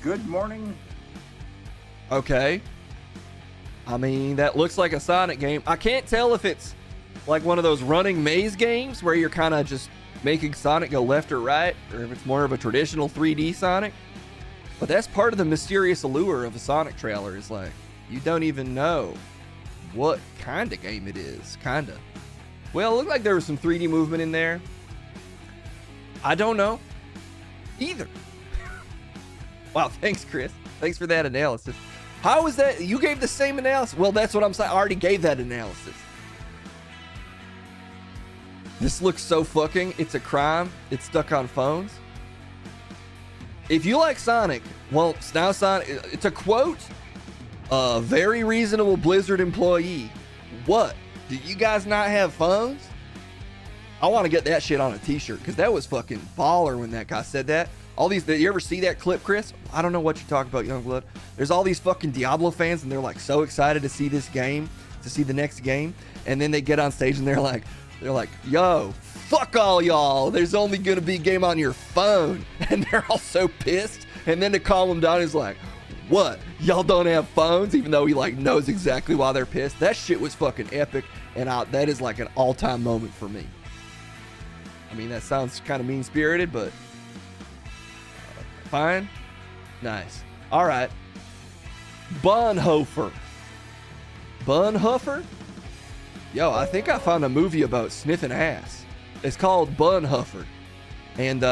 Good morning. Okay. I mean, that looks like a Sonic game. I can't tell if it's like one of those running maze games where you're kind of just making Sonic go left or right, or if it's more of a traditional 3D Sonic. But that's part of the mysterious allure of a Sonic trailer, is like, you don't even know what kind of game it is, kinda. Well, it looked like there was some 3D movement in there. I don't know either. Wow, thanks, Chris. Thanks for that analysis. How is that? You gave the same analysis. Well, that's what I'm saying. I already gave that analysis. This looks so fucking, it's a crime. It's stuck on phones. If you like Sonic, well, now Sonic, it's a quote, a very reasonable Blizzard employee. What? Do you guys not have phones? I want to get that shit on a t-shirt, because that was fucking baller when that guy said that. All these, you ever see that clip, Chris? I don't know what you're talking about, Youngblood. There's all these fucking Diablo fans, and they're like so excited to see this game, to see the next game, and then they get on stage and they're like, yo, fuck all y'all. There's only gonna be a game on your phone, and they're all so pissed. And then to calm them down, he's like, what? Y'all don't have phones? Even though he like knows exactly why they're pissed. That shit was fucking epic, and that is like an all-time moment for me. I mean, that sounds kind of mean-spirited, but fine. Nice. All right. Bonhoeffer. Bonhoeffer? Yo, I think I found a movie about sniffing ass. It's called Bonhoeffer. And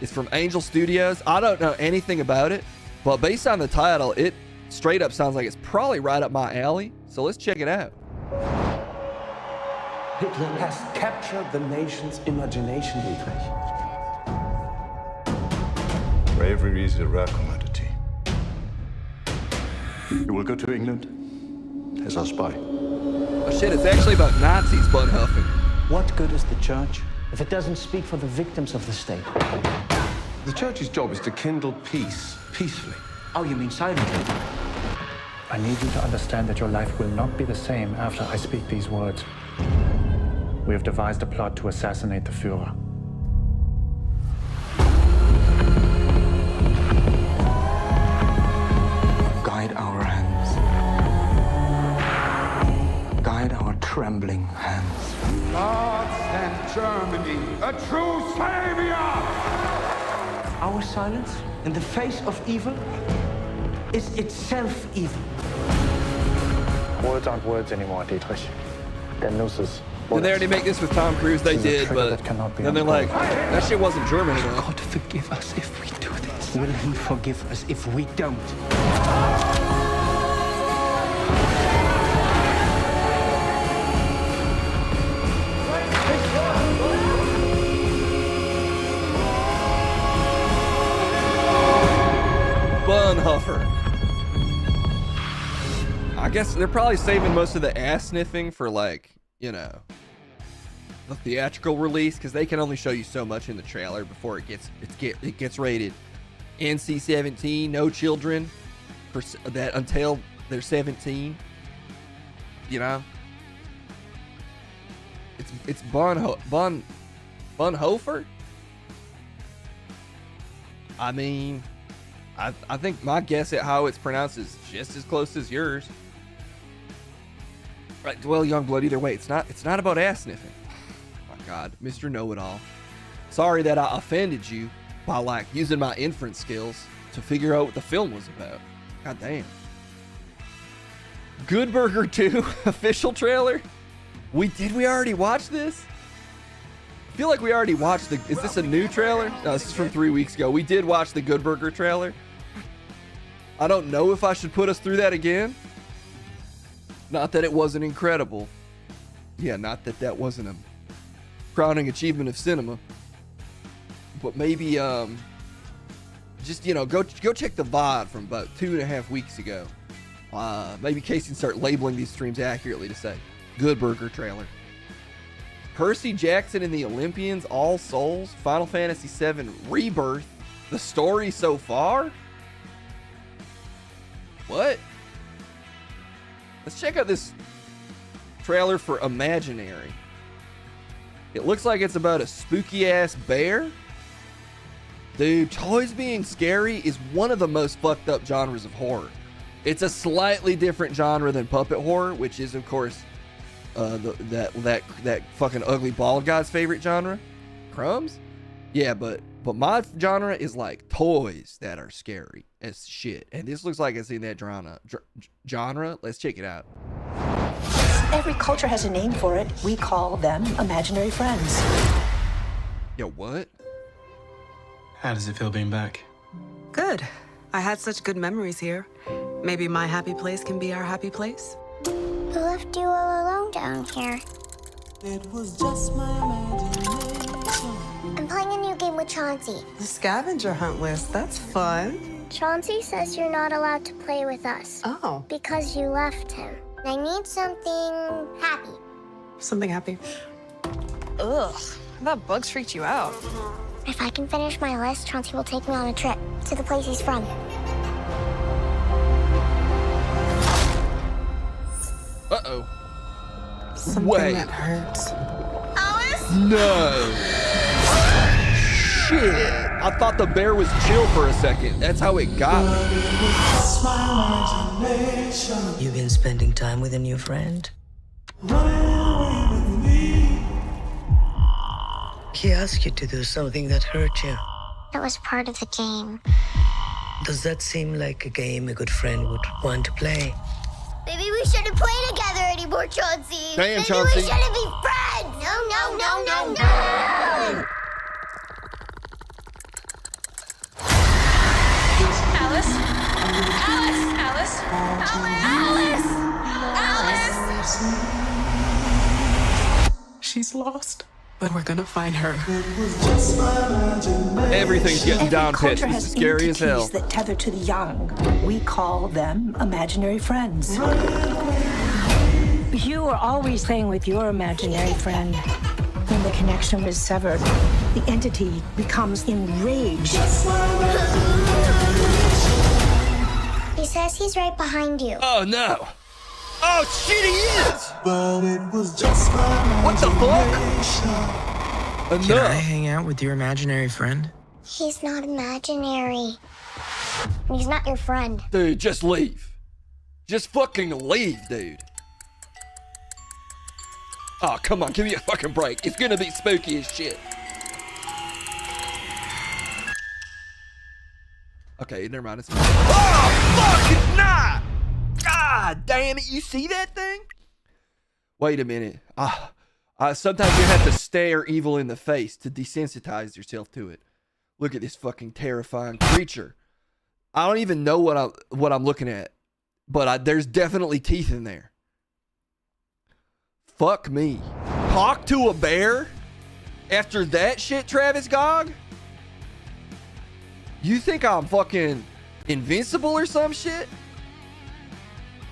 it's from Angel Studios. I don't know anything about it, but based on the title, it straight up sounds like it's probably right up my alley. So let's check it out. Hitler has captured the nation's imagination, Dietrich. Bravery is a rare commodity. You will go to England as our spy. Oh shit, it's actually about Nazis, Bonhoeffer. What good is the church if it doesn't speak for the victims of the state? The church's job is to kindle peace, peacefully. Oh, you mean silently? I need you to understand that your life will not be the same after I speak these words. We have devised a plot to assassinate the Führer. silence in the face of evil is itself evil. Words aren't words anymore, Dietrich. They're nooses. Did they already make this with Tom Cruise? They did, but then they're like, that shit wasn't German enough. God forgive us if we do this. Will he forgive us if we don't? Bonhoeffer. I guess they're probably saving most of the ass sniffing for, like, you know, the theatrical release, because they can only show you so much in the trailer before it gets rated NC-17, no children that until they're 17. You know, it's Bonhoeffer. I mean, I think my guess at how it's pronounced is just as close as yours. Right, well, Youngblood, either way, it's not about ass sniffing. Oh my God, Mr. Know-It-All. Sorry that I offended you by, like, using my inference skills to figure out what the film was about. God damn. Good Burger 2 official trailer? We already watch this? I feel like we already watched the... Is this a new trailer? No, this is from 3 weeks ago. We did watch the Good Burger trailer. I don't know if I should put us through that again. Not that it wasn't incredible. Yeah, not that that wasn't a crowning achievement of cinema. But maybe, just, you know, go check the VOD from about 2.5 weeks ago. Maybe Casey can start labeling these streams accurately to say Good Burger trailer. Percy Jackson and the Olympians, All Souls, Final Fantasy VII Rebirth, the story so far? What? Let's check out this trailer for Imaginary. It looks like it's about a spooky ass bear. Dude, toys being scary is one of the most fucked up genres of horror. It's a slightly different genre than puppet horror, which is, of course, that fucking ugly bald guy's favorite genre. Crumbs? Yeah, but my genre is like toys that are scary as shit. And this looks like it's in that genre. Let's check it out. Every culture has a name for it. We call them imaginary friends. Yo, what? How does it feel being back? Good. I had such good memories here. Maybe my happy place can be our happy place. Who left you all alone down here? It was just my imagination. I'm playing a new game with Chauncey. The scavenger hunt list, that's fun. Chauncey says you're not allowed to play with us. Oh. Because you left him. I need something happy. Something happy. Ugh, that bugs freaked you out. If I can finish my list, Chauncey will take me on a trip to the place he's from. Uh-oh. Something that hurts. Alice? No. Shit. I thought the bear was chill for a second. That's how it got me. You've been spending time with a new friend? He asked you to do something that hurt you. That was part of the game. Does that seem like a game a good friend would want to play? Maybe we shouldn't play together anymore, Chauncey. Damn, Maybe Chauncey. we shouldn't be friends. No. Alice? She's lost, but we're gonna find her. Everything's getting down pitched. Culture This has is scary as hell. entities that tether to the young. We call them imaginary friends. You are always playing with your imaginary friend. When the connection is severed, the entity becomes enraged. He says he's right behind you. Oh, no. Oh, shit, he is. But it was just my What the fuck? Can I hang out with your imaginary friend? He's not imaginary. He's not your friend. Dude, just leave. Just fucking leave, dude. Oh, come on, give me a fucking break. It's gonna be spooky as shit. Okay, never mind. It's oh, fuck, it's not! God damn it, you see that thing? Wait a minute. Sometimes you have to stare evil in the face to desensitize yourself to it. Look at this fucking terrifying creature. I don't even know what I'm looking at, but there's definitely teeth in there. Fuck me. Talk to a bear? After that shit, Travis Gog? You think I'm fucking invincible or some shit?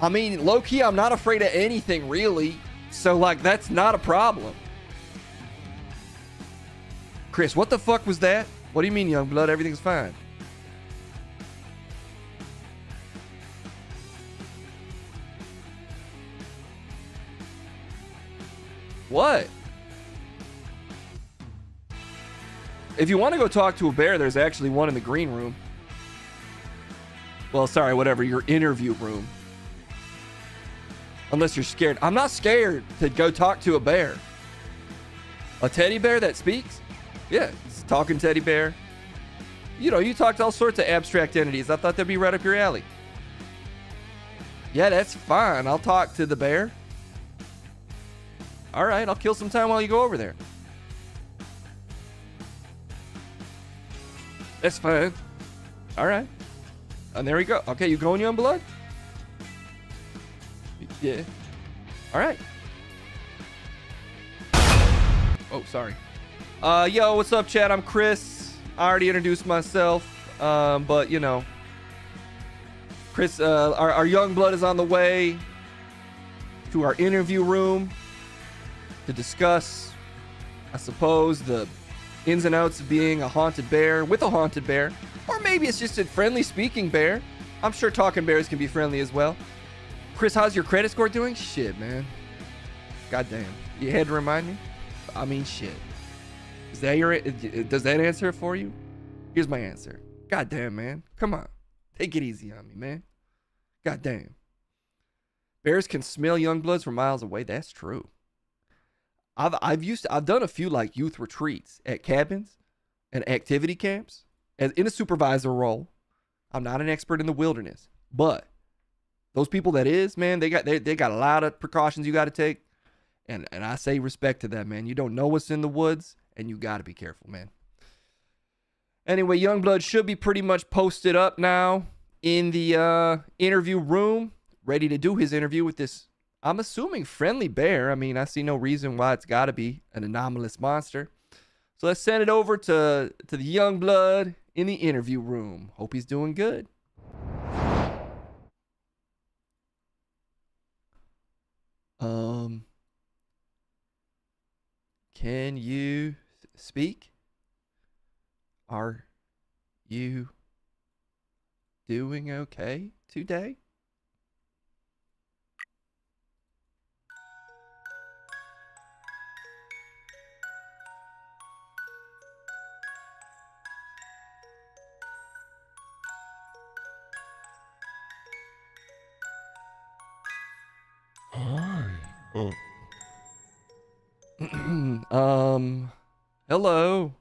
I mean, low-key, I'm not afraid of anything, really. So, like, that's not a problem. Chris, what the fuck was that? What do you mean, Youngblood? Everything's fine. What? If you want to go talk to a bear, there's actually one in the green room. Well, sorry, whatever, your interview room. Unless you're scared. I'm not scared to go talk to a bear. A teddy bear that speaks? Yeah, it's a talking teddy bear. You know, you talk to all sorts of abstract entities. I thought that'd be right up your alley. Yeah, that's fine. I'll talk to the bear. All right, I'll kill some time while you go over there. That's fine. All right. And there we go. Okay, you going, Youngblood? Yeah. All right. Oh, sorry. Yo, what's up, chat? I'm Chris. I already introduced myself, but you know, Chris, our Youngblood is on the way to our interview room to discuss, I suppose, the ins and outs of being a haunted bear with a haunted bear, or maybe it's just a friendly speaking bear. I'm sure talking bears can be friendly as well. Chris, how's your credit score doing? Shit, man. Goddamn. You had to remind me? I mean, shit. Is that your... Does that answer it for you? Here's my answer. Goddamn, man. Come on. Take it easy on me, man. Goddamn. Bears can smell Youngbloods from miles away. That's true. I've done a few like youth retreats at cabins and activity camps as in a supervisor role. I'm not an expert in the wilderness, but those people that is, man, they got a lot of precautions you got to take, and I say respect to that, man. You don't know what's in the woods, and you got to be careful, man. Anyway, Youngblood should be pretty much posted up now in the interview room, ready to do his interview with this, I'm assuming, friendly bear. I mean, I see no reason why it's got to be an anomalous monster. So let's send it over to the Youngblood in the interview room. Hope he's doing good. Can you speak? Are you doing okay today? Hi. Hello.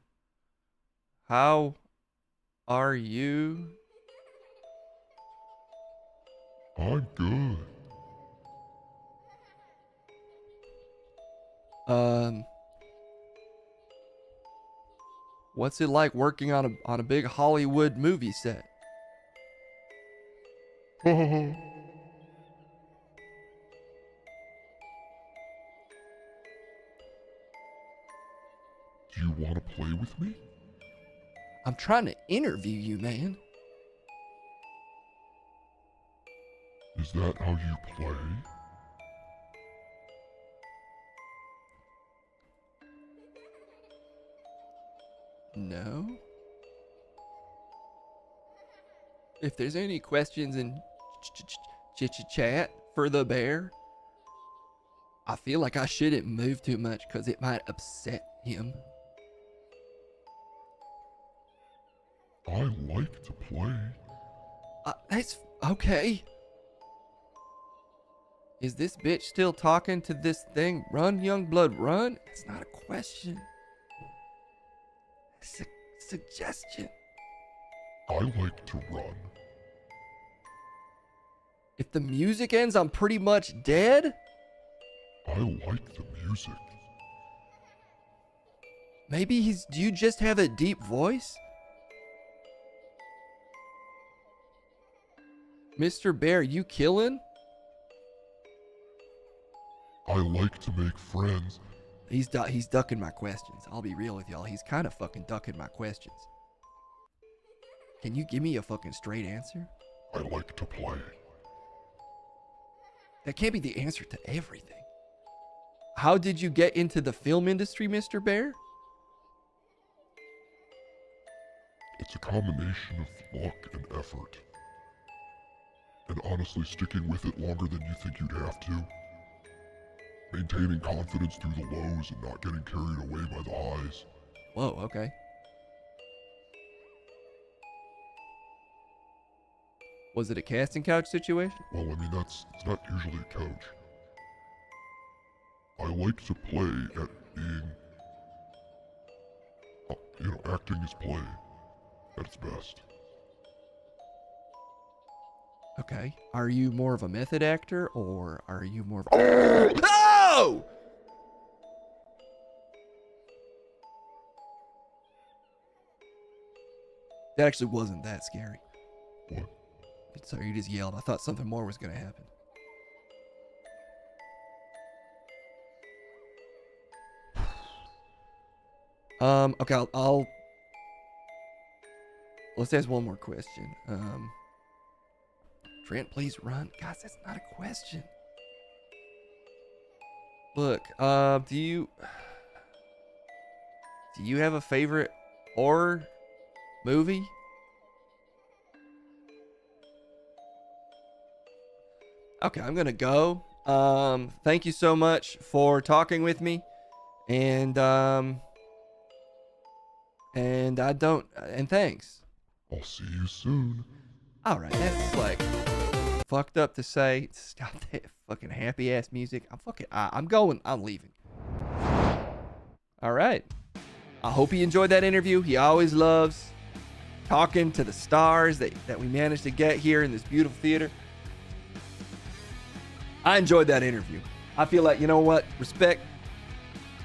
How are you? I'm good. What's it like working on a big Hollywood movie set? Do you want to play with me? I'm trying to interview you, man. Is that how you play? No. If there's any questions in chat for the bear, I feel like I shouldn't move too much because it might upset him. I like to play. That's okay. Is this bitch still talking to this thing? Run, Youngblood, run? It's not a question. It's a suggestion. I like to run. If the music ends, I'm pretty much dead? I like the music. Maybe do you just have a deep voice? Mr. Bear, you killing? I like to make friends. He's ducking my questions. I'll be real with y'all. He's kind of fucking ducking my questions. Can you give me a fucking straight answer? I like to play. That can't be the answer to everything. How did you get into the film industry, Mr. Bear? It's a combination of luck and effort. And honestly, sticking with it longer than you think you'd have to. Maintaining confidence through the lows and not getting carried away by the highs. Whoa, okay. Was it a casting couch situation? Well, I mean, it's not usually a couch. I like to play at being, acting is play at its best. Okay. Are you more of a method actor or are you more of a... Oh! That actually wasn't that scary. What? Sorry, you just yelled. I thought something more was going to happen. Okay, I'll let's ask one more question. Trent, please run. Guys, that's not a question. Look, do you have a favorite horror movie? Okay, I'm gonna go. Thank you so much for talking with me, and thanks. I'll see you soon. All right, that's like fucked up to say. Stop that fucking happy ass music. I'm going. I'm leaving. All right. I hope he enjoyed that interview. He always loves talking to the stars that we managed to get here in this beautiful theater. I enjoyed that interview. I feel like, you know what? Respect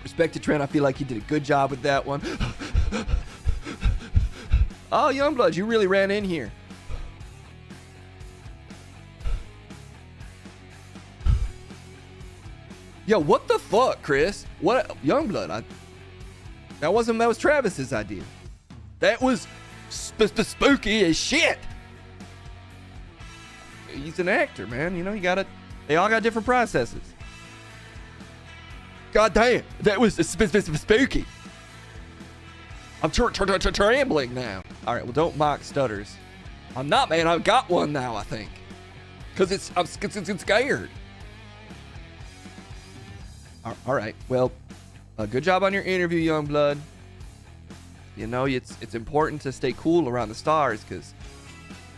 to Trent. I feel like he did a good job with that one. Oh, Youngblood, you really ran in here. Yo, what the fuck, Chris? What? Youngblood, that was Travis's idea. That was spooky as shit. He's an actor, man. You know, they all got different processes. God damn, that was spooky. I'm trembling now. All right, well, don't mock stutters. I'm not, man. I've got one now, I think. Because I'm scared. All right, well, good job on your interview, Youngblood. You know, it's important to stay cool around the stars because,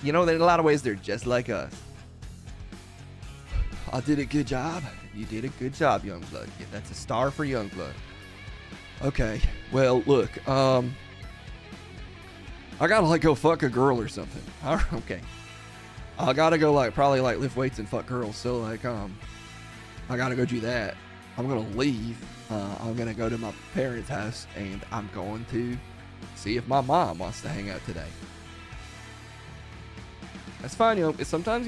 you know, in a lot of ways, they're just like us. I did a good job. You did a good job, Youngblood. Yeah, that's a star for Youngblood. Okay, well, look, I gotta go fuck a girl or something. All right, okay. I gotta go probably lift weights and fuck girls. So I gotta go do that. I'm gonna leave. I'm gonna go to my parents' house and I'm going to see if my mom wants to hang out today. That's fine, sometimes,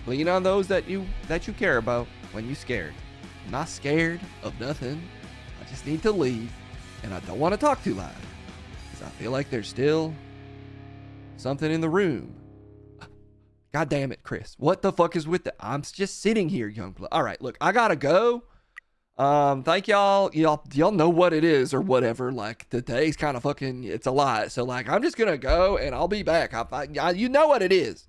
lean on those that you care about when you're scared. I'm not scared of nothing. I just need to leave, and I don't want to talk too loud because I feel like there's still something in the room. God damn it, Chris. What the fuck is with that? I'm just sitting here, Youngblood. All right, look, I gotta go. Thank y'all. Y'all know what it is or whatever. Like, today's kind of fucking, it's a lot. So, I'm just gonna go, and I'll be back. You know what it is.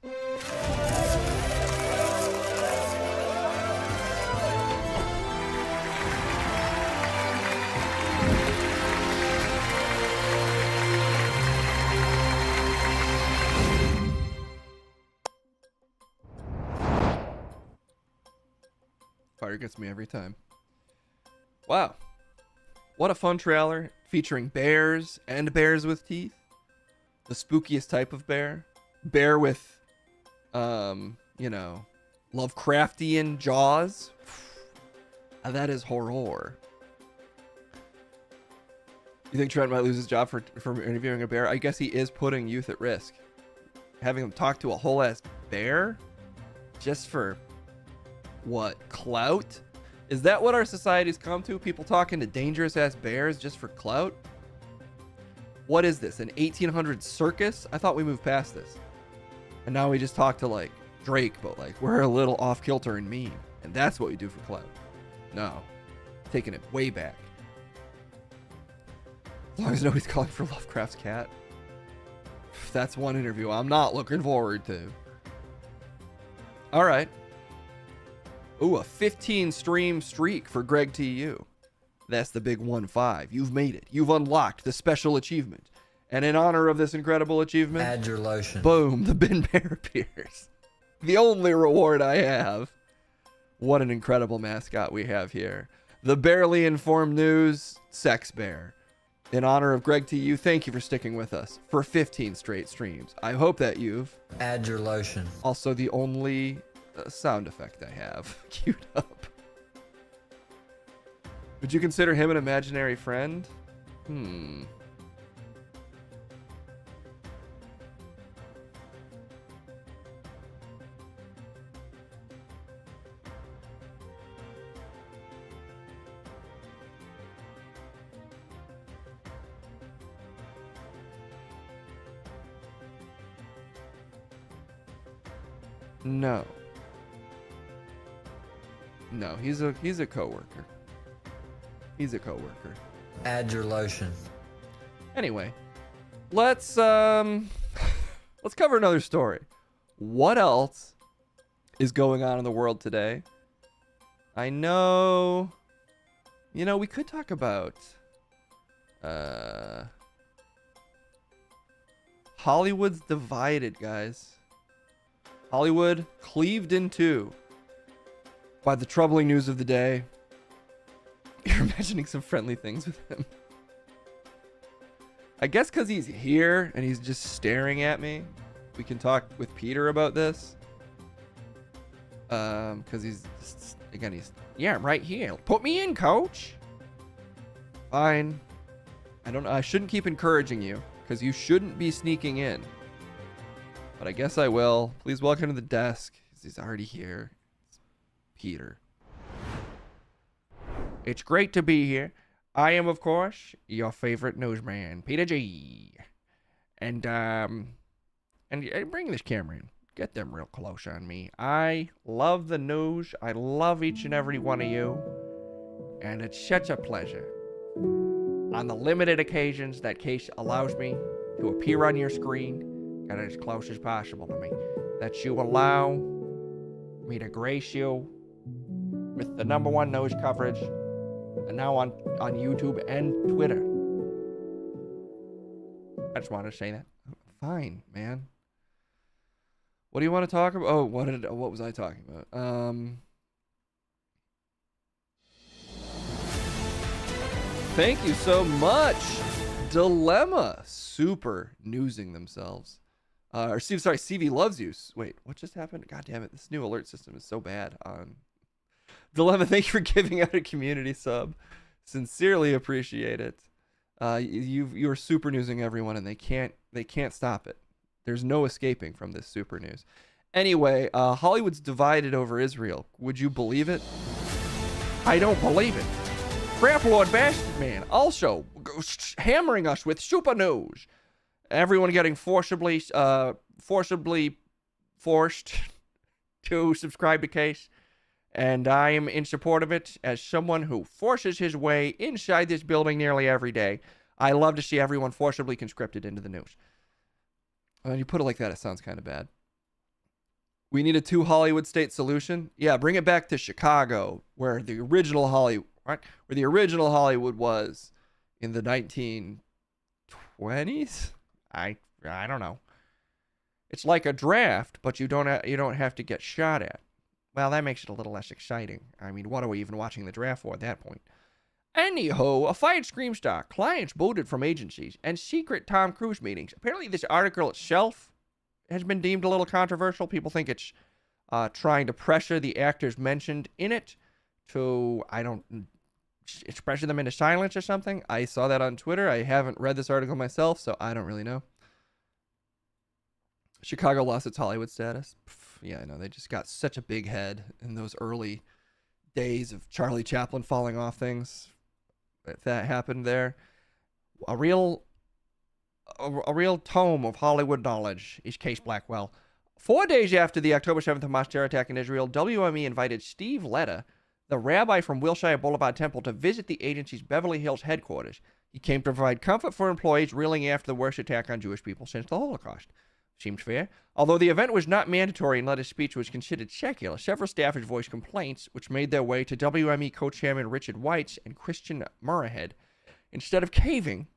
Fire gets me every time. Wow. What a fun trailer featuring bears and bears with teeth. the spookiest type of bear. Bear with, you know, Lovecraftian jaws. That is horror. You think Trent might lose his job for interviewing a bear? I guess he is putting youth at risk. Having him talk to a whole ass bear? Just for what? Clout? Is that what our society's come to? People talking to dangerous ass bears just for clout? What is this? An 1800s circus? I thought we moved past this. And now we just talk to like Drake, but like we're a little off kilter and mean. And that's what we do for clout. No. Taking it way back. As long as nobody's calling for Lovecraft's cat. That's one interview I'm not looking forward to. All right. Ooh, a 15 stream streak for Greg TU. That's the big 1-5. You've made it. You've unlocked the special achievement. And in honor of this incredible achievement, add your lotion. Boom, the bin bear appears. The only reward I have. What an incredible mascot we have here. The barely informed news, sex bear. In honor of Greg TU, thank you for sticking with us for 15 straight streams. I hope that you've add your lotion. Also the only sound effect I have queued up. Would you consider him an imaginary friend? No. No, he's a coworker. He's a coworker. Add your lotion. Anyway, let's cover another story. What else is going on in the world today? I know, you know, we could talk about Hollywood's divided, guys. Hollywood cleaved in two by the troubling news of the day. You're imagining some friendly things with him. I guess because he's here and he's just staring at me, we can talk with Peter about this. Because he's just, again, yeah, I'm right here. Put me in, coach. Fine. I shouldn't keep encouraging you because you shouldn't be sneaking in. But I guess I will. Please welcome to the desk. He's already here. It's Peter. It's great to be here. I am, of course, your favorite newsman, Peter G. And bring this camera in. Get them real close on me. I love the news. I love each and every one of you. And it's such a pleasure, on the limited occasions that Case allows me to appear on your screen, get as close as possible to me, that you allow me to grace you with the #1 news coverage, and now on YouTube and Twitter. I just wanted to say that. Fine, man. What do you want to talk about? Oh, what was I talking about? Thank you so much. Dilemma. Super newsing themselves. Or Steve, sorry, CV loves you. Wait, what just happened? God damn it. This new alert system is so bad. Dilemma, thank you for giving out a community sub. Sincerely appreciate it. You're super newsing everyone, and they can't stop it. There's no escaping from this super news. Anyway, Hollywood's divided over Israel. Would you believe it? I don't believe it. Crap Lord Bastard Man also hammering us with super news. Everyone getting forcibly forced to subscribe to Case. And I am in support of it as someone who forces his way inside this building nearly every day. I love to see everyone forcibly conscripted into the news. When you put it like that, it sounds kind of bad. We need a 2 Hollywood state solution. Yeah, bring it back to Chicago, where the original Hollywood, right? Where the original Hollywood was in the 1920s. I don't know. It's like a draft, but you don't have to get shot at. Well, that makes it a little less exciting. I mean, what are we even watching the draft for at that point? Anyhow, a fired Scream star, clients booted from agencies, and secret Tom Cruise meetings. Apparently, this article itself has been deemed a little controversial. People think it's trying to pressure the actors mentioned in it to, it's pressure them into silence or something. I saw that on Twitter. I haven't read this article myself, so I don't really know. Chicago lost its Hollywood status. Yeah, I know. They just got such a big head in those early days of Charlie Chaplin falling off things. If that happened there. A real tome of Hollywood knowledge is Case Blackwell. 4 days after the October 7th Hamas terror attack in Israel, WME invited Steve Letta, the rabbi from Wilshire Boulevard Temple, to visit the agency's Beverly Hills headquarters. He came to provide comfort for employees reeling after the worst attack on Jewish people since the Holocaust. Seems fair. Although the event was not mandatory and Letta's speech was considered secular, several staffers voiced complaints, which made their way to WME co-chairman Richard Weitz and Christian Murrahead. Instead of caving,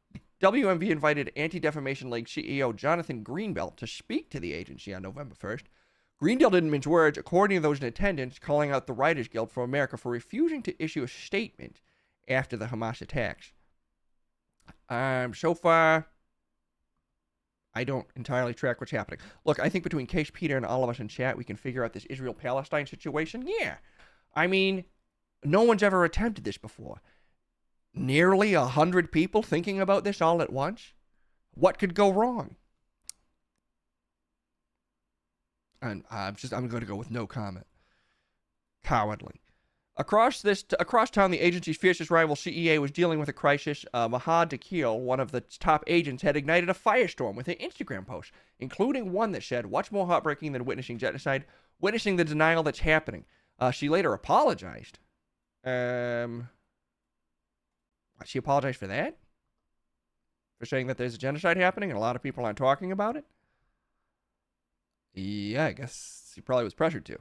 WME invited Anti-Defamation League CEO Jonathan Greenbelt to speak to the agency on November 1st. Greenbelt didn't mince words, according to those in attendance, calling out the Writers Guild for America for refusing to issue a statement after the Hamas attacks. So far, I don't entirely track what's happening. Look, I think between Case Peter and all of us in chat, we can figure out this Israel-Palestine situation. Yeah. I mean, no one's ever attempted this before. Nearly 100 people thinking about this all at once? What could go wrong? And I'm going to go with no comment. Cowardly. Across town, the agency's fiercest rival, CEA, was dealing with a crisis. Mahad Dakil, one of the top agents, had ignited a firestorm with an Instagram post, including one that said, "What's more heartbreaking than witnessing genocide? Witnessing the denial that's happening." She later apologized. She apologized for that? For saying that there's a genocide happening and a lot of people aren't talking about it? Yeah, I guess she probably was pressured to.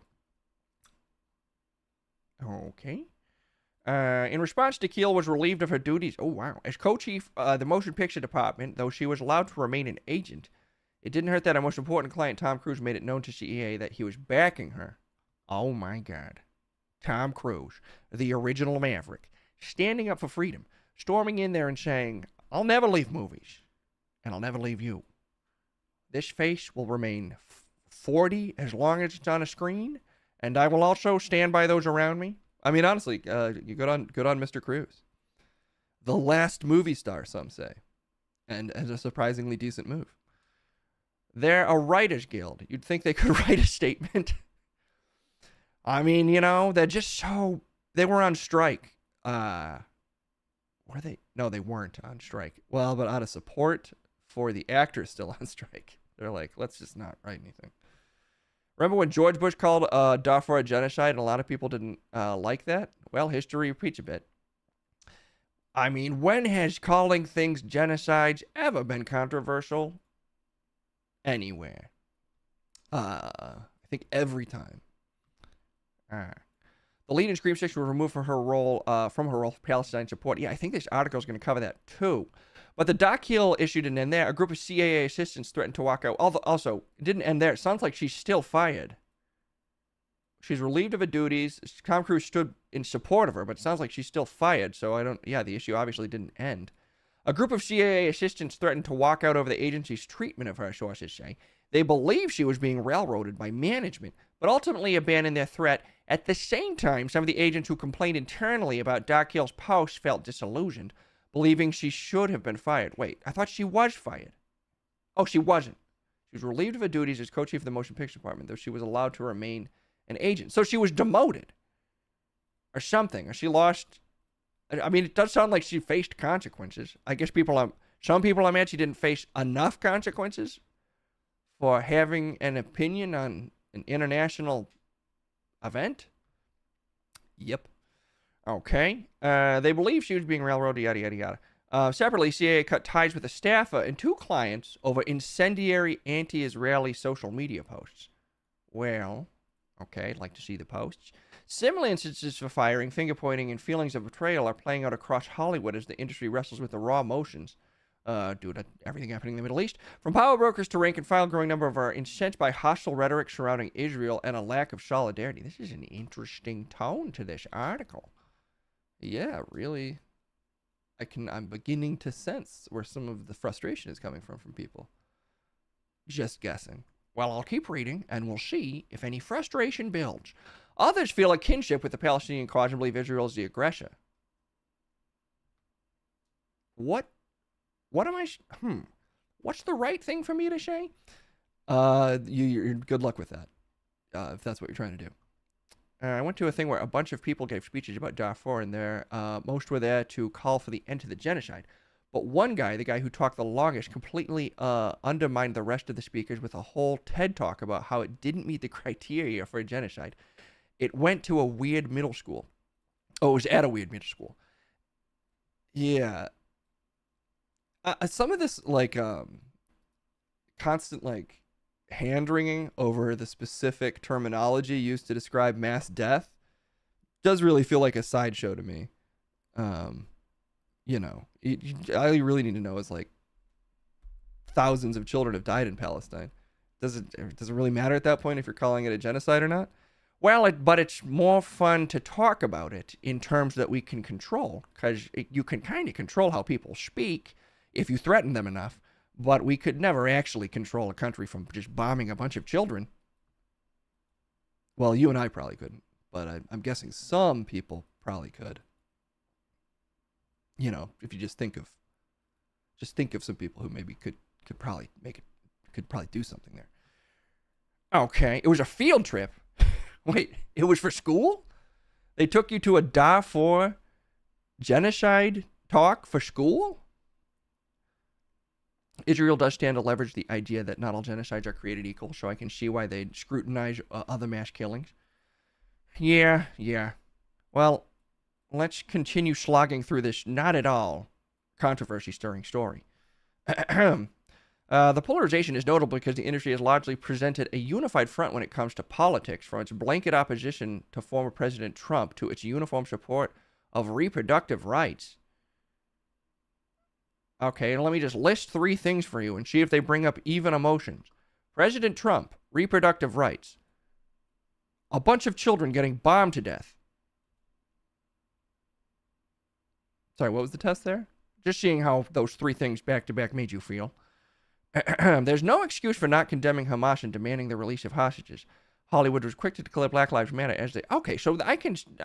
Okay. In response, Dakil was relieved of her duties. Oh, wow. As co-chief of the motion picture department, though she was allowed to remain an agent, it didn't hurt that our most important client, Tom Cruise, made it known to CEA that he was backing her. Oh, my God. Tom Cruise, the original Maverick, standing up for freedom, storming in there and saying, "I'll never leave movies, and I'll never leave you. This face will remain 40 as long as it's on a screen, and I will also stand by those around me." I mean, honestly, you good on Mr. Cruise. The last movie star, some say, and a surprisingly decent move. They're a writers guild. You'd think they could write a statement. I mean, you know, they're just so... They were on strike. Were they? No, they weren't on strike. Well, but out of support for the actors still on strike. They're like, let's just not write anything. Remember when George Bush called Darfur a genocide and a lot of people didn't like that? Well, history repeats a bit. I mean, when has calling things genocides ever been controversial? Anywhere. I think every time. The lead in Scream 6 was removed from her role for Palestine support. Yeah, I think this article is going to cover that too. But the Dakil issue didn't end there. A group of CAA assistants threatened to walk out. Also, it didn't end there. It sounds like she's still fired. She's relieved of her duties. Tom Cruise stood in support of her, but it sounds like she's still fired. So the issue obviously didn't end. A group of CAA assistants threatened to walk out over the agency's treatment of her, sources say. They believe she was being railroaded by management, but ultimately abandoned their threat. At the same time, some of the agents who complained internally about Dakil's post felt disillusioned, believing she should have been fired. Wait, I thought she was fired. Oh, she wasn't. She was relieved of her duties as co-chief of the motion picture department, though she was allowed to remain an agent. So she was demoted. Or something. Or she lost... I mean, it does sound like she faced consequences. I guess some people are mad she didn't face enough consequences for having an opinion on an international event. Yep. Okay. They believe she was being railroaded, yada, yada, yada. Separately, CIA cut ties with a staffer and two clients over incendiary anti-Israeli social media posts. Well, okay, I'd like to see the posts. Similar instances for firing, finger-pointing, and feelings of betrayal are playing out across Hollywood as the industry wrestles with the raw emotions due to everything happening in the Middle East. From power brokers to rank and file, growing number of are incensed by hostile rhetoric surrounding Israel and a lack of solidarity. This is an interesting tone to this article. Yeah, really, I'm beginning to sense where some of the frustration is coming from people. Just guessing. Well, I'll keep reading, and we'll see if any frustration builds. Others feel a kinship with the Palestinian cause and believe Israel is the aggressor. What am I... What's the right thing for me to say? You're good luck with that, if that's what you're trying to do. I went to a thing where a bunch of people gave speeches about Darfur, and most were there to call for the end to the genocide. But one guy, the guy who talked the longest, completely undermined the rest of the speakers with a whole TED talk about how it didn't meet the criteria for a genocide. It went to a weird middle school. Oh, it was at a weird middle school. Yeah. Some of this, like, constant, like, hand-wringing over the specific terminology used to describe mass death does really feel like a sideshow to me. You know, all you really need to know is, like, thousands of children have died in Palestine. Does it really matter at that point if you're calling it a genocide or not? Well, but it's more fun to talk about it in terms that we can control, because you can kind of control how people speak if you threaten them enough. But we could never actually control a country from just bombing a bunch of children. Well, you and I probably couldn't, but I'm guessing some people probably could. You know, if you just think of some people who maybe could probably do something there. Okay, it was a field trip. Wait, it was for school? They took you to a Darfur genocide talk for school? Israel does stand to leverage the idea that not all genocides are created equal, so I can see why they'd scrutinize other mass killings. Yeah. Well, let's continue slogging through this not at all controversy-stirring story. The polarization is notable because the industry has largely presented a unified front when it comes to politics, from its blanket opposition to former President Trump to its uniform support of reproductive rights. Okay, let me just list 3 things for you and see if they bring up even emotions. President Trump, reproductive rights. A bunch of children getting bombed to death. Sorry, what was the test there? Just seeing how those 3 things back to back made you feel. There's no excuse for not condemning Hamas and demanding the release of hostages. Hollywood was quick to declare Black Lives Matter as they... Okay, so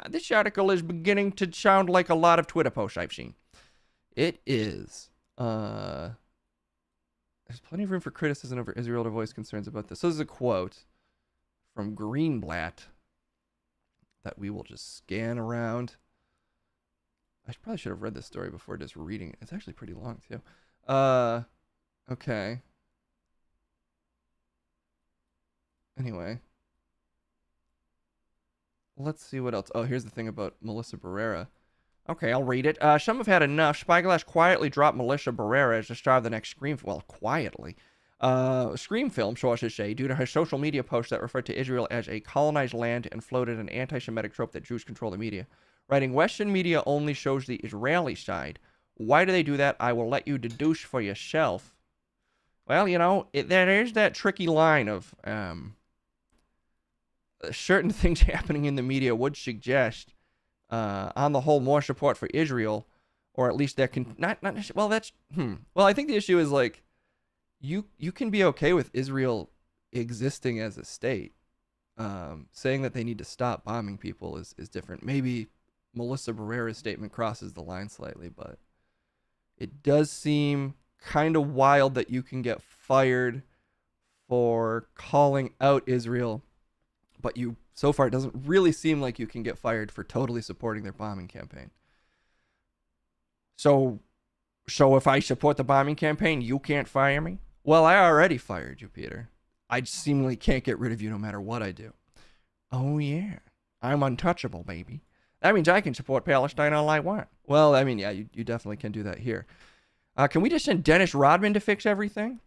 this article is beginning to sound like a lot of Twitter posts I've seen. It is. There's plenty of room for criticism over Israel to voice concerns about this. So this is a quote from Greenblatt that we will just scan around. I probably should have read this story before just reading it. It's actually pretty long, too. Okay. Anyway. Let's see what else. Oh, here's the thing about Melissa Barrera. Okay, I'll read it. Some have had enough. Spyglass quietly dropped Melissa Barrera as the star of the next Scream... Well, quietly. Scream film, sources say, due to her social media posts that referred to Israel as a colonized land and floated an anti-Semitic trope that Jews control the media. Writing, Western media only shows the Israeli side. Why do they do that? I will let you deduce for yourself. Well, you know, there is that tricky line of... certain things happening in the media would suggest... on the whole, more support for Israel, or at least that can not well. That's Well, I think the issue is like, you can be okay with Israel existing as a state. Saying that they need to stop bombing people is different. Maybe Melissa Barrera's statement crosses the line slightly, but it does seem kind of wild that you can get fired for calling out Israel, but so far, it doesn't really seem like you can get fired for totally supporting their bombing campaign. So if I support the bombing campaign, you can't fire me? Well, I already fired you, Peter. I seemingly can't get rid of you no matter what I do. Oh, yeah. I'm untouchable, baby. That means I can support Palestine all I want. Well, I mean, yeah, you definitely can do that here. Can we just send Dennis Rodman to fix everything?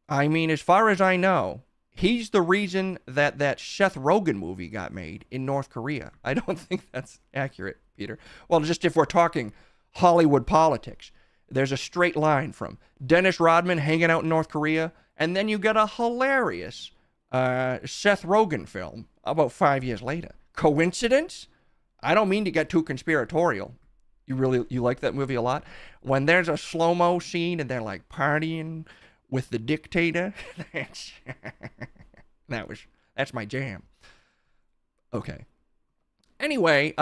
I mean, as far as I know... He's the reason that Seth Rogen movie got made in North Korea. I don't think that's accurate, Peter. Well, just if we're talking Hollywood politics, there's a straight line from Dennis Rodman hanging out in North Korea, and then you get a hilarious Seth Rogen film about 5 years later. Coincidence? I don't mean to get too conspiratorial. You like that movie a lot? When there's a slow-mo scene and they're like partying with the dictator, that's my jam. Okay. Anyway,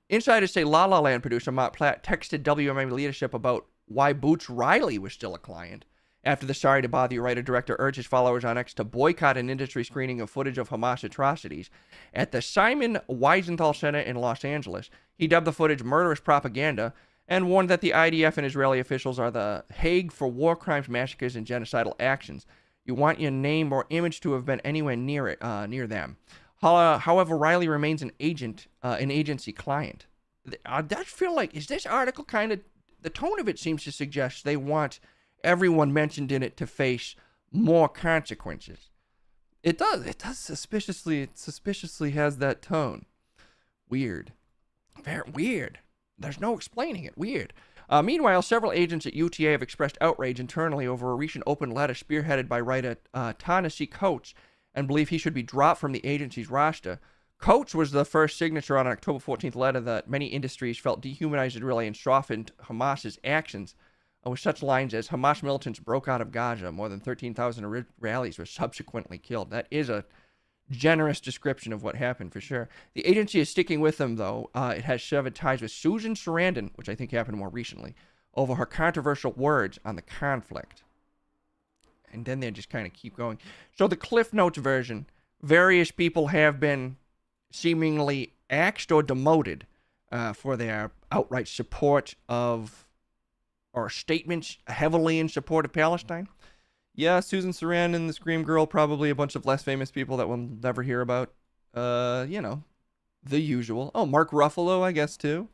insiders say La La Land producer Matt Platt texted WMA leadership about why Boots Riley was still a client after the Sorry to Bother You writer-director urged his followers on X to boycott an industry screening of footage of Hamas atrocities at the Simon Wiesenthal Center in Los Angeles. He dubbed the footage murderous propaganda and warned that the IDF and Israeli officials are the Hague for war crimes, massacres, and genocidal actions. You want your name or image to have been anywhere near them. However, Riley remains an agency client. I feel like, is this article kind of, the tone of it seems to suggest they want everyone mentioned in it to face more consequences. It does suspiciously has that tone. Weird. Very weird. There's no explaining it. Weird. Meanwhile, several agents at UTA have expressed outrage internally over a recent open letter spearheaded by writer Ta-Nehisi Coates and believe he should be dropped from the agency's roster. Coates was the first signature on an October 14th letter that many industries felt dehumanized Israeli and softened Hamas's actions, with such lines as Hamas militants broke out of Gaza. More than 13,000 Israelis were subsequently killed. That is a generous description of what happened, for sure. The agency is sticking with them, though. It has severed ties with Susan Sarandon, which I think happened more recently, over her controversial words on the conflict. And then they just kind of keep going. So the Cliff Notes version, various people have been seemingly axed or demoted for their outright support of, or statements heavily in support of Palestine. Yeah, Susan Sarandon, the Scream Girl, probably a bunch of less famous people that we'll never hear about. You know, the usual. Oh, Mark Ruffalo, I guess, too.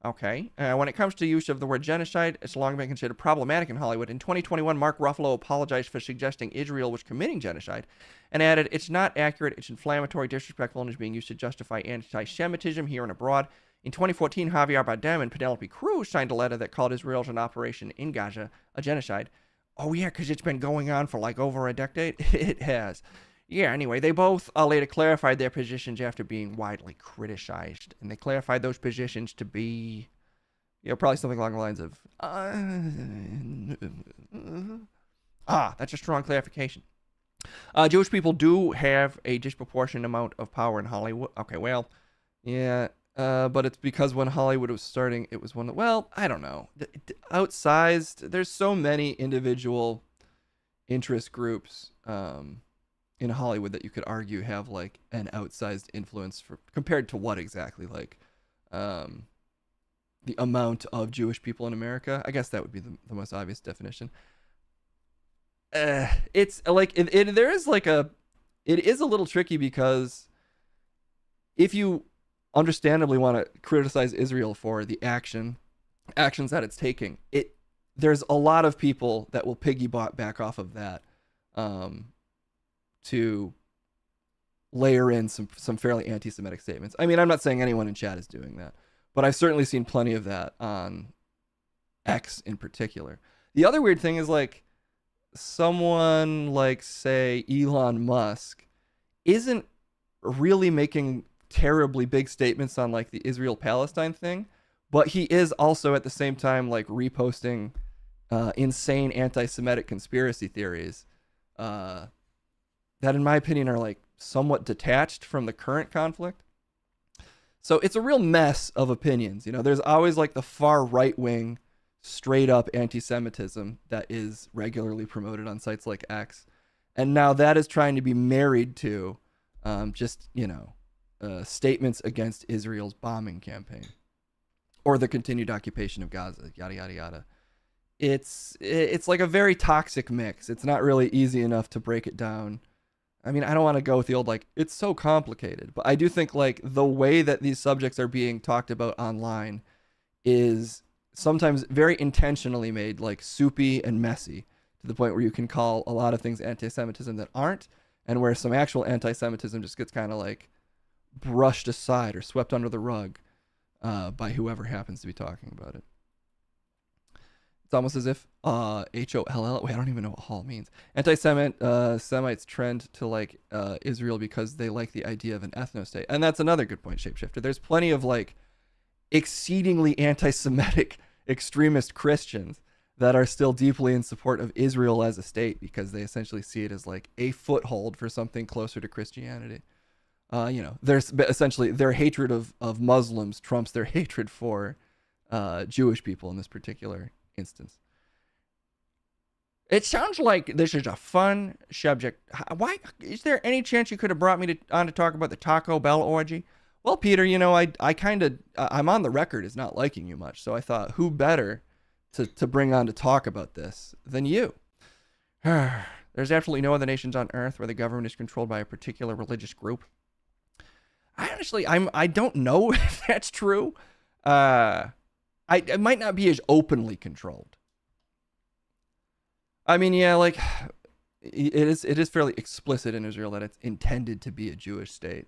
Okay. When it comes to use of the word genocide, it's long been considered problematic in Hollywood. In 2021, Mark Ruffalo apologized for suggesting Israel was committing genocide and added, "It's not accurate, it's inflammatory, disrespectful, and is being used to justify anti-Semitism here and abroad." In 2014, Javier Bardem and Penelope Cruz signed a letter that called Israel's operation in Gaza a genocide. Oh, yeah, because it's been going on for like over a decade? It has. Yeah, anyway, they both later clarified their positions after being widely criticized. And they clarified those positions to be, you know, probably something along the lines of, that's a strong clarification. Jewish people do have a disproportionate amount of power in Hollywood. Okay, well, yeah. But it's because when Hollywood was starting, it was one that, well, I don't know. Outsized, there's so many individual interest groups in Hollywood that you could argue have like an outsized influence for, compared to what exactly? Like the amount of Jewish people in America? I guess that would be the most obvious definition. It's like, there is like it is a little tricky because if you understandably want to criticize Israel for the actions that it's taking, there's a lot of people that will piggyback off of that to layer in some fairly anti-Semitic statements. I mean, I'm not saying anyone in chat is doing that, but I've certainly seen plenty of that on X in particular. The other weird thing is like someone like, say, Elon Musk isn't really making terribly big statements on like the Israel-Palestine thing, but he is also at the same time like reposting insane anti-Semitic conspiracy theories that in my opinion are like somewhat detached from the current conflict. So it's a real mess of opinions. You know, there's always like the far right wing straight up anti-Semitism that is regularly promoted on sites like X, and now that is trying to be married to just, you know, statements against Israel's bombing campaign or the continued occupation of Gaza, yada, yada, yada. It's like a very toxic mix. It's not really easy enough to break it down. I mean, I don't want to go with the old, like, it's so complicated, but I do think, like, the way that these subjects are being talked about online is sometimes very intentionally made, like, soupy and messy to the point where you can call a lot of things anti-Semitism that aren't, and where some actual anti-Semitism just gets kind of, like, brushed aside or swept under the rug by whoever happens to be talking about it. It's almost as if H-O-L-L, wait, I don't even know what hall means. Anti-Semites trend to like Israel because they like the idea of an ethno-state. And that's another good point, Shapeshifter. There's plenty of like, exceedingly anti-Semitic extremist Christians that are still deeply in support of Israel as a state because they essentially see it as like a foothold for something closer to Christianity. There's essentially their hatred of Muslims trumps their hatred for Jewish people in this particular instance. It sounds like this is a fun subject. Why is there any chance you could have brought me on to talk about the Taco Bell orgy? Well, Peter, I'm on the record as not liking you much, so I thought who better to bring on to talk about this than you. There's absolutely no other nations on earth where the government is controlled by a particular religious group. I don't know if that's true. It might not be as openly controlled. I mean, yeah, like it is fairly explicit in Israel that it's intended to be a Jewish state.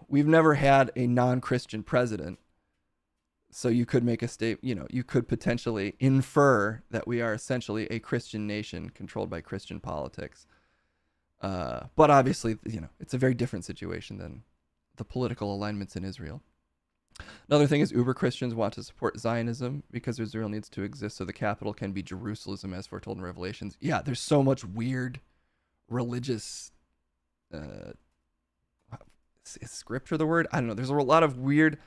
We've never had a non-Christian president, so you could make a state. You could potentially infer that we are essentially a Christian nation controlled by Christian politics. But obviously, it's a very different situation than the political alignments in Israel. Another thing is uber Christians want to support Zionism because Israel needs to exist so the capital can be Jerusalem as foretold in Revelations. Yeah, there's so much weird religious is scripture the word? I don't know. There's a lot of weird,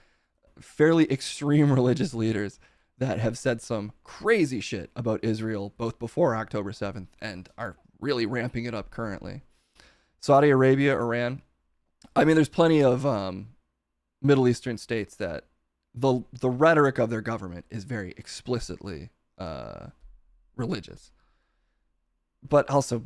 fairly extreme religious leaders that have said some crazy shit about Israel both before October 7th and are really ramping it up currently. Saudi Arabia, Iran. I mean, there's plenty of Middle Eastern states that the rhetoric of their government is very explicitly religious, but also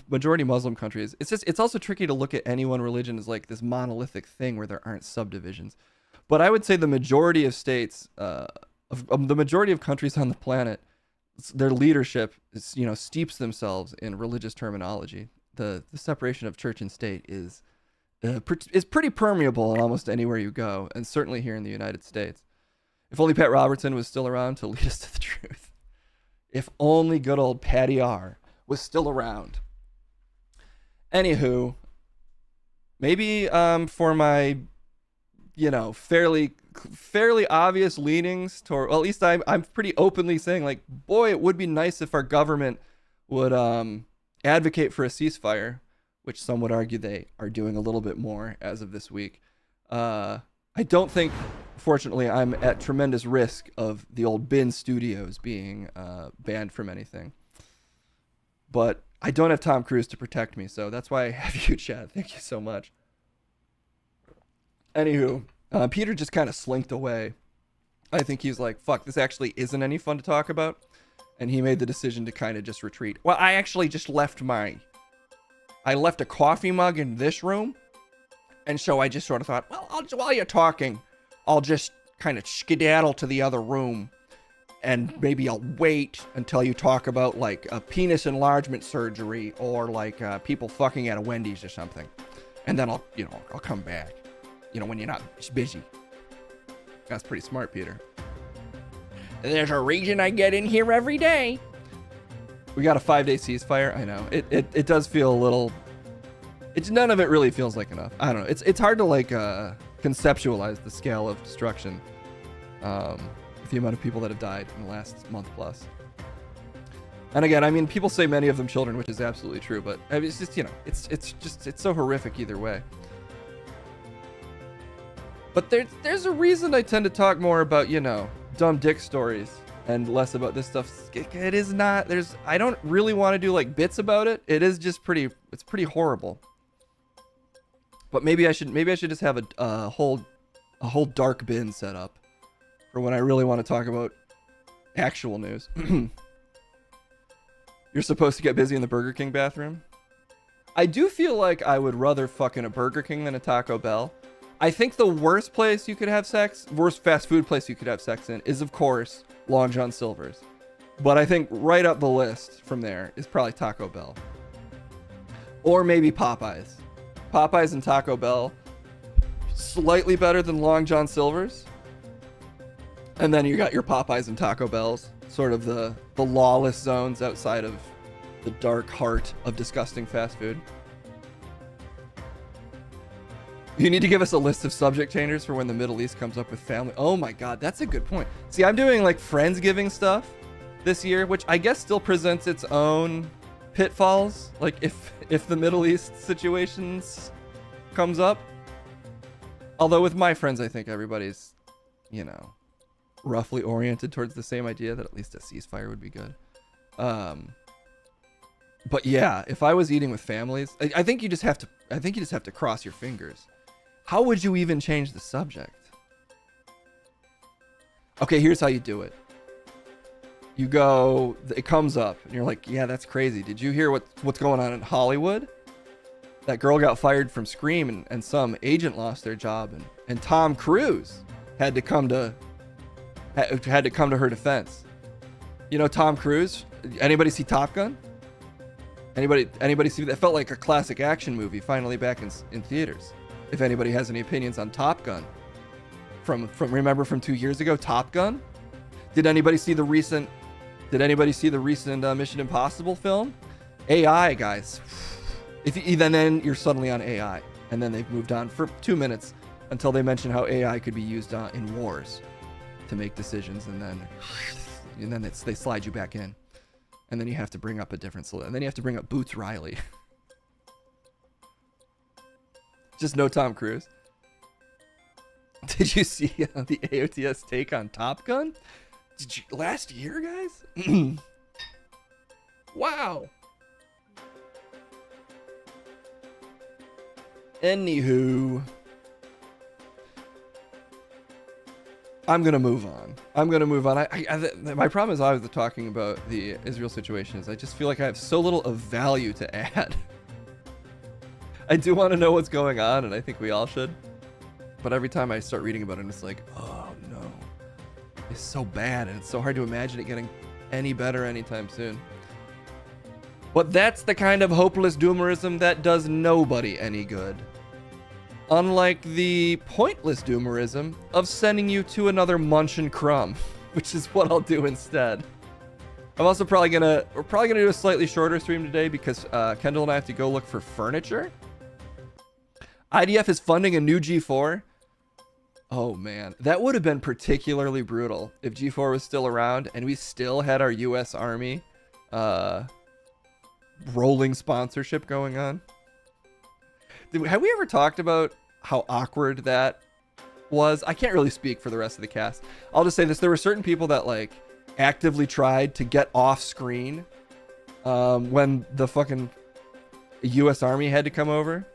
majority Muslim countries. It's also tricky to look at any one religion as like this monolithic thing where there aren't subdivisions. But I would say the majority of states, the majority of countries on the planet, their leadership is, steeps themselves in religious terminology. The separation of church and state is pretty permeable in almost anywhere you go, and certainly here in the United States. If only Pat Robertson was still around to lead us to the truth. If only good old Patty R was still around. Anywho, maybe for my, fairly obvious leanings toward, well, at least I'm pretty openly saying, like, boy, it would be nice if our government would advocate for a ceasefire, which some would argue they are doing a little bit more as of this week. I don't think, fortunately, I'm at tremendous risk of the old Bin Studios being banned from anything. But I don't have Tom Cruise to protect me, so that's why I have you, Chad. Thank you so much. Anywho, Peter just kind of slinked away. I think he's like, fuck, this actually isn't any fun to talk about. And he made the decision to kind of just retreat. Well, I actually just left a coffee mug in this room. And so I just sort of thought, well, while you're talking, I'll just kind of skedaddle to the other room. And maybe I'll wait until you talk about like a penis enlargement surgery or like people fucking at a Wendy's or something. And then I'll come back, when you're not busy. That's pretty smart, Peter. There's a reason I get in here every day. We got a 5-day ceasefire. I know it does feel a little. None of it really feels like enough. I don't know. It's hard to like conceptualize the scale of destruction. With the amount of people that have died in the last month plus. And again, I mean, people say many of them children, which is absolutely true, but I mean, it's just, it's so horrific either way. But there's a reason I tend to talk more about, dumb dick stories and less about this stuff. It is not, I don't really want to do like bits about it. It is just it's pretty horrible. But maybe I should just have a whole dark bin set up for when I really want to talk about actual news. You're supposed to get busy in the Burger King bathroom. I do feel like I would rather fuck in a Burger King than a Taco Bell. I think the worst fast food place you could have sex in is, of course, Long John Silver's. But I think right up the list from there is probably Taco Bell. Or maybe Popeyes. Popeyes and Taco Bell, slightly better than Long John Silver's. And then you got your Popeyes and Taco Bells, sort of the lawless zones outside of the dark heart of disgusting fast food. You need to give us a list of subject changers for when the Middle East comes up with family. Oh my God, that's a good point. See, I'm doing like Friendsgiving stuff this year, which I guess still presents its own pitfalls. Like if the Middle East situations comes up. Although with my friends, I think everybody's, you know, roughly oriented towards the same idea that at least a ceasefire would be good. But yeah, if I was eating with families, I think you just have to cross your fingers. How would you even change the subject? Okay, here's how you do it. You go, it comes up, and you're like, yeah, that's crazy. Did you hear what's going on in Hollywood? That girl got fired from Scream, and some agent lost their job, and Tom Cruise had to come to her defense. You know Tom Cruise? Anybody see Top Gun? Anybody see that? Felt like a classic action movie finally back in theaters. If anybody has any opinions on Top Gun, from 2 years ago, Top Gun. Did anybody see the recent Mission Impossible film? AI, guys. Then you're suddenly on AI, and then they've moved on for 2 minutes until they mention how AI could be used in wars to make decisions, and then they slide you back in, and then you have to bring up a different solution, and then you have to bring up Boots Riley. Just no Tom Cruise. Did you see the AOTS take on Top Gun? Last year, guys? Wow. Anywho, I'm gonna move on. My problem is I was talking about the Israel situation is I just feel like I have so little of value to add. I do want to know what's going on, and I think we all should. But every time I start reading about it, it's like, oh no, it's so bad, and it's so hard to imagine it getting any better anytime soon. But that's the kind of hopeless doomerism that does nobody any good. Unlike the pointless doomerism of sending you to another Munch and Crumb, which is what I'll do instead. I'm also we're probably gonna do a slightly shorter stream today because Kendall and I have to go look for furniture. IDF is funding a new G4. Oh man, that would have been particularly brutal if G4 was still around and we still had our US Army rolling sponsorship going on. Have we ever talked about how awkward that was? I can't really speak for the rest of the cast. I'll just say this. There were certain people that like actively tried to get off screen when the fucking US Army had to come over.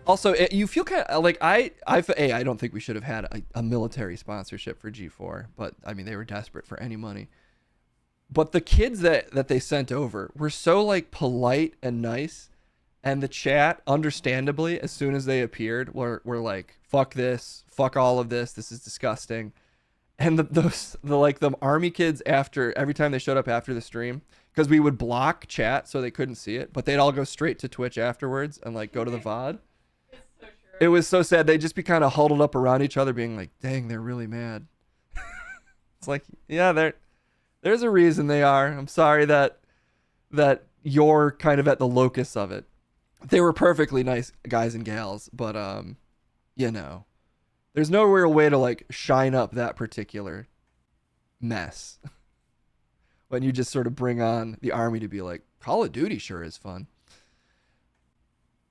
Also, you feel kind of like I don't think we should have had a military sponsorship for G4, but I mean, they were desperate for any money. But the kids that they sent over were so like polite and nice. And the chat, understandably, as soon as they appeared, were like, fuck this, fuck all of this is disgusting. And the army kids, every time they showed up after the stream, because we would block chat so they couldn't see it, but they'd all go straight to Twitch afterwards and like go to the VOD. It was so sad. They'd just be kind of huddled up around each other being like, dang, they're really mad. It's like, yeah, there's a reason they are. I'm sorry that you're kind of at the locus of it. They were perfectly nice guys and gals, but you know, there's no real way to like shine up that particular mess when you just sort of bring on the army to be like, Call of Duty sure is fun.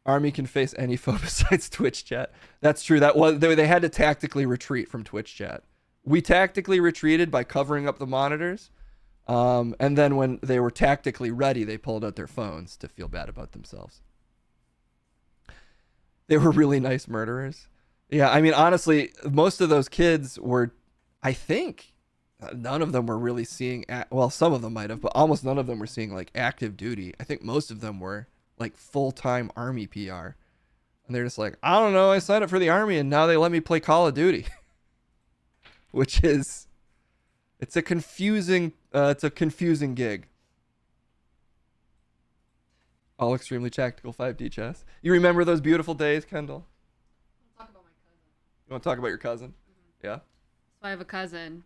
Army can face any foe besides Twitch chat. That's true. That was they had to tactically retreat from Twitch chat. We tactically retreated by covering up the monitors, and then when they were tactically ready, they pulled out their phones to feel bad about themselves. They were really nice murderers. Yeah, I mean, honestly, most of those kids were, I think, none of them were really seeing, well, some of them might have, but almost none of them were seeing, like, active duty. I think most of them were, like, full-time Army PR. And they're just like, I don't know, I signed up for the Army, and now they let me play Call of Duty. Which is, it's a confusing gig. All extremely tactical 5D chess. You remember those beautiful days, Kendall? I'll talk about my cousin. You want to talk about your cousin? Mm-hmm. Yeah? So I have a cousin,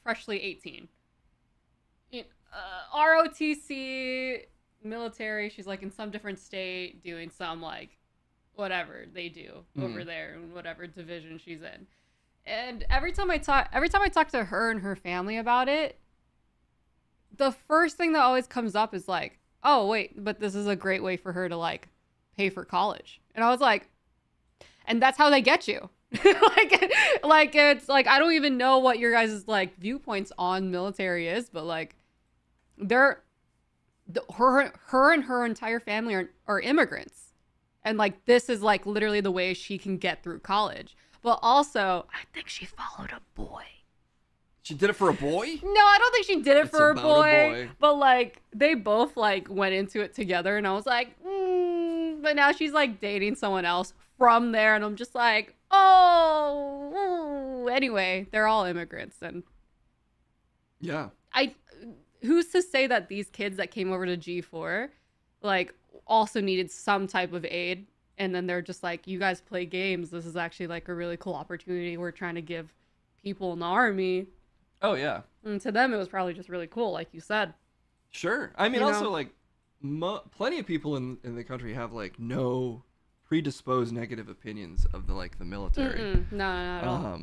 freshly 18. ROTC, military. She's like in some different state doing some like whatever they do over there in whatever division she's in. And every time I talk to her and her family about it, the first thing that always comes up is like, oh wait, but this is a great way for her to like pay for college. And I was like, and that's how they get you. like it's like, I don't even know what your guys' like viewpoints on military is, but like her and her entire family are immigrants. And like, this is like literally the way she can get through college. But also, I think she followed a boy. She did it for a boy? No, I don't think she did it for a about boy, a boy. But like, they both like went into it together, and I was like, but now she's like dating someone else from there, and I'm just like, oh. Anyway, they're all immigrants, and yeah. Who's to say that these kids that came over to G4 like also needed some type of aid, and then they're just like, you guys play games, this is actually like a really cool opportunity we're trying to give people in the army. Oh yeah. And to them it was probably just really cool, like you said. Sure. I mean, You also know? like plenty of people in the country have like no predisposed negative opinions of the military. No, not at all.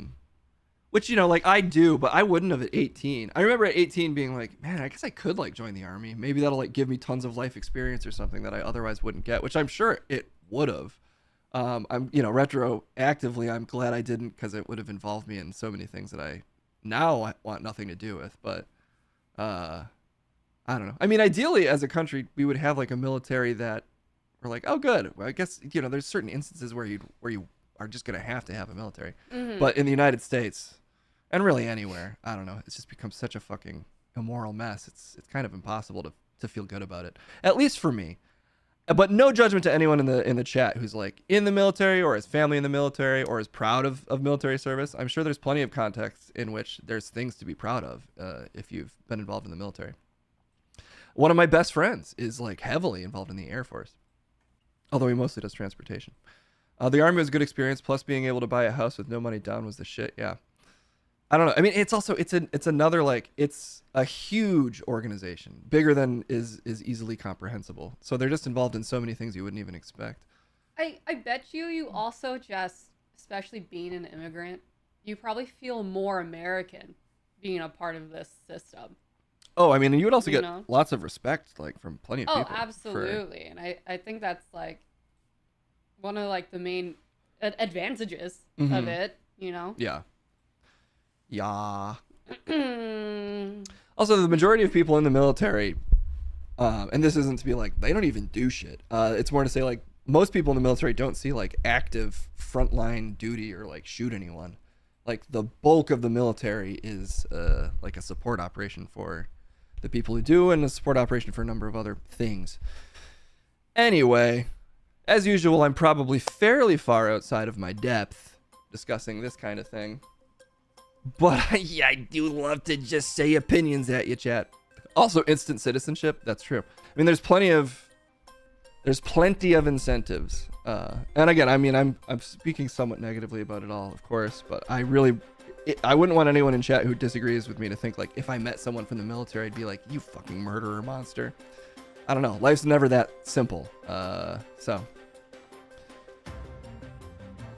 Which, you know, like I do, but I wouldn't have at 18. I remember at 18 being like, man, I guess I could like join the army. Maybe that'll like give me tons of life experience or something that I otherwise wouldn't get, which I'm sure it would have. I'm, you know, retroactively, I'm glad I didn't, because it would have involved me in so many things that I now want nothing to do with. But I don't know. I mean, ideally, as a country, we would have like a military that we're like, oh, good. Well, I guess, you know, there's certain instances where you are just gonna have to have a military. But in the United States, and really anywhere, I don't know, it's just become such a fucking immoral mess. It's kind of impossible to feel good about it, at least for me. But no judgment to anyone in the chat who's like in the military or has family in the military or is proud of military service. I'm sure there's plenty of contexts in which there's things to be proud of if you've been involved in the military. One of my best friends is like heavily involved in the Air Force, although he mostly does transportation. The Army was a good experience, plus being able to buy a house with no money down was the shit. Yeah. I don't know. I mean, it's also, it's another, like, it's a huge organization, bigger than is easily comprehensible. So they're just involved in so many things you wouldn't even expect. I bet you also just, especially being an immigrant, you probably feel more American being a part of this system. Oh, I mean, you would also You get know? lots of respect, like, from plenty of people. Oh, absolutely. And I think that's, like, one of, like, the main advantages of it, you know? Yeah. Yeah. Also, the majority of people in the military, and this isn't to be like, they don't even do shit. It's more to say, like, most people in the military don't see, like, active frontline duty or, like, shoot anyone. Like, the bulk of the military is, like, a support operation for the people who do, and a support operation for a number of other things. Anyway, as usual, I'm probably fairly far outside of my depth discussing this kind of thing. But yeah, I do love to just say opinions at you, chat. Also, instant citizenship. That's true. I mean, there's plenty of incentives. And again, I mean, I'm speaking somewhat negatively about it all, of course. But I wouldn't want anyone in chat who disagrees with me to think like if I met someone from the military, I'd be like, you fucking murderer monster. I don't know. Life's never that simple. So.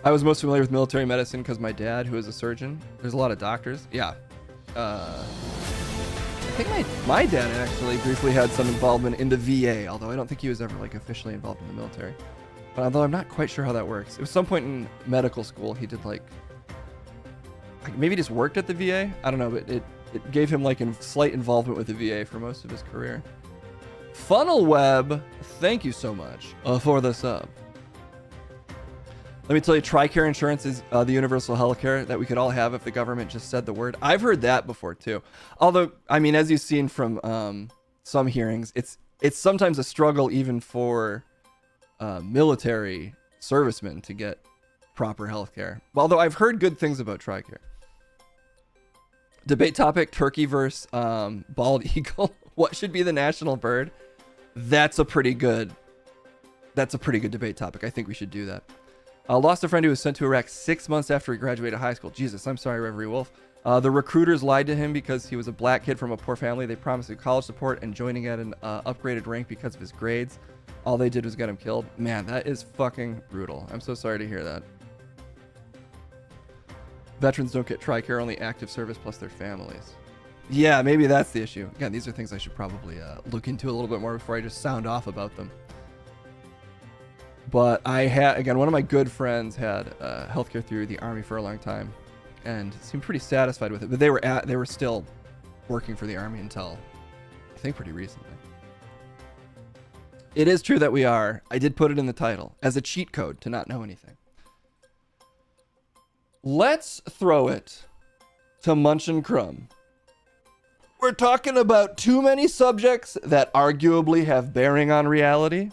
I was most familiar with military medicine because my dad, who is a surgeon, there's a lot of doctors. Yeah. I think my dad actually briefly had some involvement in the VA, although I don't think he was ever like officially involved in the military. But although I'm not quite sure how that works. It was some point in medical school he did like maybe just worked at the VA. I don't know, but it gave him like slight involvement with the VA for most of his career. Funnel Web, thank you so much for the sub. Let me tell you, TRICARE insurance is the universal health care that we could all have if the government just said the word. I've heard that before too. Although, I mean, as you've seen from some hearings, it's sometimes a struggle even for military servicemen to get proper health care. Although I've heard good things about TRICARE. Debate topic, turkey versus bald eagle. What should be the national bird? That's a pretty good debate topic. I think we should do that. Lost a friend who was sent to Iraq 6 months after he graduated high school. Jesus, I'm sorry, Reverie Wolf. The recruiters lied to him because he was a black kid from a poor family. They promised him college support and joining at an upgraded rank because of his grades. All they did was get him killed. Man, that is fucking brutal. I'm so sorry to hear that. Veterans don't get TRICARE, only active service plus their families. Yeah, maybe that's the issue. Again, these are things I should probably look into a little bit more before I just sound off about them. But I had, again, one of my good friends had healthcare through the Army for a long time and seemed pretty satisfied with it. But they were still working for the Army until, I think, pretty recently. It is true that we are, I did put it in the title, as a cheat code to not know anything. Let's throw it to Munch and Crumb. We're talking about too many subjects that arguably have bearing on reality.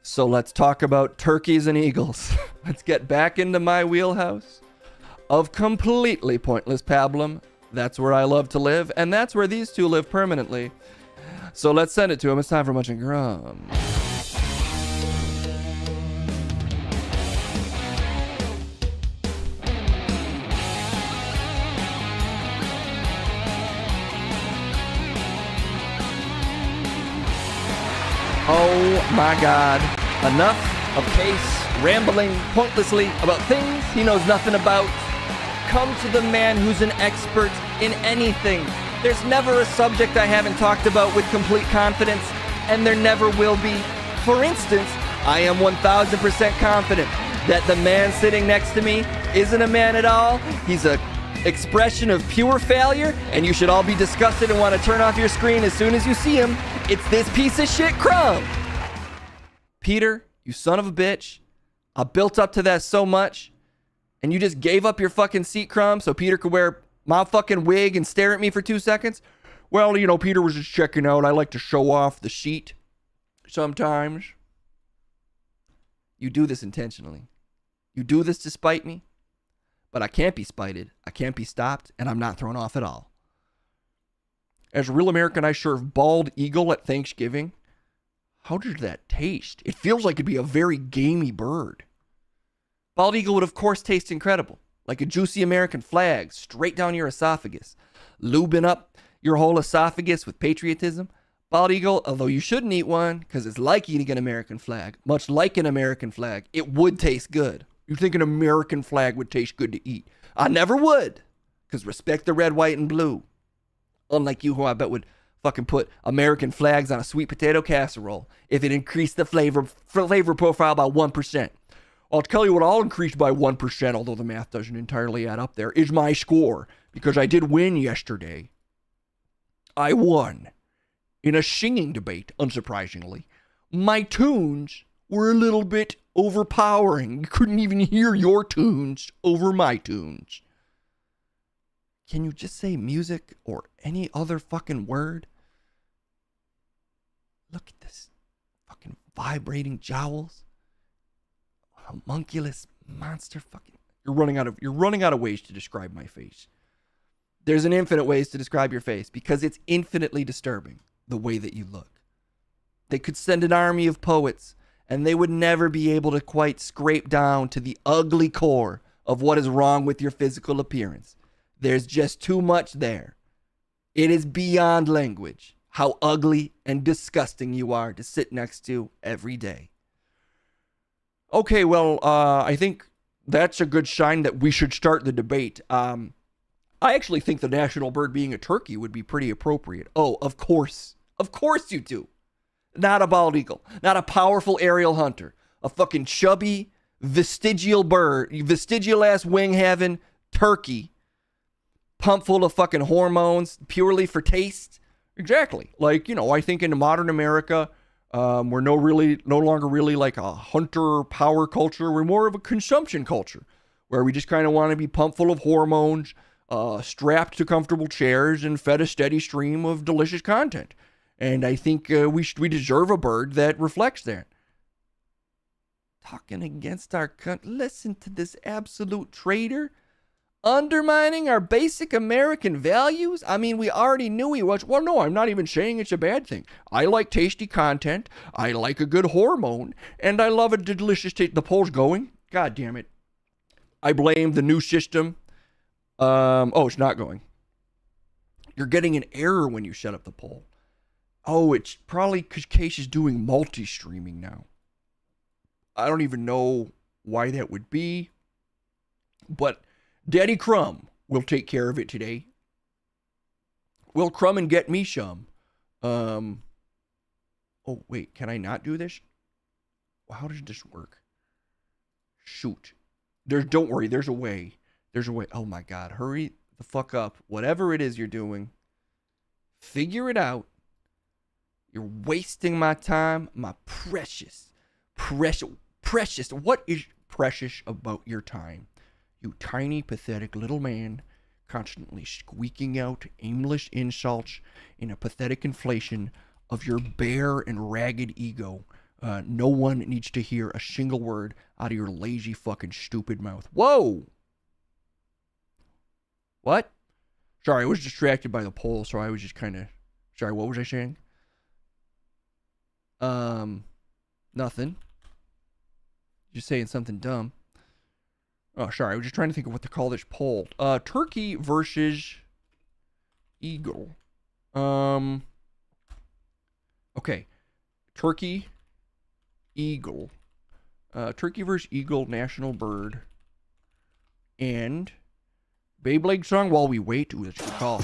So let's talk about turkeys and eagles. Let's get back into my wheelhouse of completely pointless pablum. That's where I love to live, and that's where these two live permanently. So let's send it to them. It's time for Munch and Crumb. Oh my God. Enough of Case rambling pointlessly about things he knows nothing about. Come to the man who's an expert in anything. There's never a subject I haven't talked about with complete confidence, and there never will be. For instance, I am 1000% confident that the man sitting next to me isn't a man at all. He's an expression of pure failure, and you should all be disgusted and want to turn off your screen as soon as you see him. It's this piece of shit Crumb. Peter, you son of a bitch. I built up to that so much, and you just gave up your fucking seat, Crumb, so Peter could wear my fucking wig and stare at me for 2 seconds? Well, you know, Peter was just checking out. I like to show off the sheet sometimes. You do this intentionally. You do this to spite me, but I can't be spited. I can't be stopped, and I'm not thrown off at all. As a real American, I serve bald eagle at Thanksgiving. How does that taste? It feels like it'd be a very gamey bird. Bald eagle would, of course, taste incredible. Like a juicy American flag straight down your esophagus. Lubing up your whole esophagus with patriotism. Bald eagle, although you shouldn't eat one because it's like eating an American flag. Much like an American flag, it would taste good. You think an American flag would taste good to eat? I never would, because respect the red, white, and blue. Unlike you, who I bet would fucking put American flags on a sweet potato casserole if it increased the flavor profile by 1%. I'll tell you what I'll increase by 1%, although the math doesn't entirely add up there, is my score, because I did win yesterday. I won in a singing debate, unsurprisingly. My tunes were a little bit overpowering. You couldn't even hear your tunes over my tunes. Can you just say music or any other fucking word? Look at this fucking vibrating jowls. Homunculus monster fucking. You're running out of ways to describe my face. There's an infinite ways to describe your face because it's infinitely disturbing the way that you look. They could send an army of poets and they would never be able to quite scrape down to the ugly core of what is wrong with your physical appearance. There's just too much there. It is beyond language how ugly and disgusting you are to sit next to every day. Okay, well, I think that's a good sign that we should start the debate. I actually think the national bird being a turkey would be pretty appropriate. Oh, of course. Of course you do. Not a bald eagle. Not a powerful aerial hunter. A fucking chubby, vestigial bird. Vestigial-ass wing-having turkey. Pumped full of fucking hormones purely for taste. Exactly. Like, you know, I think in modern America, we're no longer really like a hunter power culture. We're more of a consumption culture where we just kind of want to be pumped full of hormones, strapped to comfortable chairs and fed a steady stream of delicious content. And I think we deserve a bird that reflects that. Talking against our country. Listen to this absolute traitor. Undermining our basic American values? I mean, we already knew he was. Well, no, I'm not even saying it's a bad thing. I like tasty content. I like a good hormone. And I love a delicious taste. The poll's going. God damn it. I blame the new system Oh, it's not going. You're getting an error when you set up the poll. Oh, it's probably because Case is doing multi-streaming now. I don't even know why that would be. But Daddy Crumb will take care of it today. Will Crumb and get me some. Oh, wait. Can I not do this? How does this work? Shoot. Don't worry. There's a way. There's a way. Oh, my God. Hurry the fuck up. Whatever it is you're doing, figure it out. You're wasting my time. My precious. What is precious about your time? You tiny, pathetic little man, constantly squeaking out aimless insults in a pathetic inflation of your bare and ragged ego. No one needs to hear a single word out of your lazy fucking stupid mouth. Whoa! What? Sorry, I was distracted by the poll, so I was just kind of... Sorry, what was I saying? Nothing. Just saying something dumb. Oh, sorry, I was just trying to think of what to call this poll. Turkey versus eagle. Okay. Turkey, eagle. Turkey versus eagle, national bird. And Beyblade song while we wait. Ooh, that's a good call.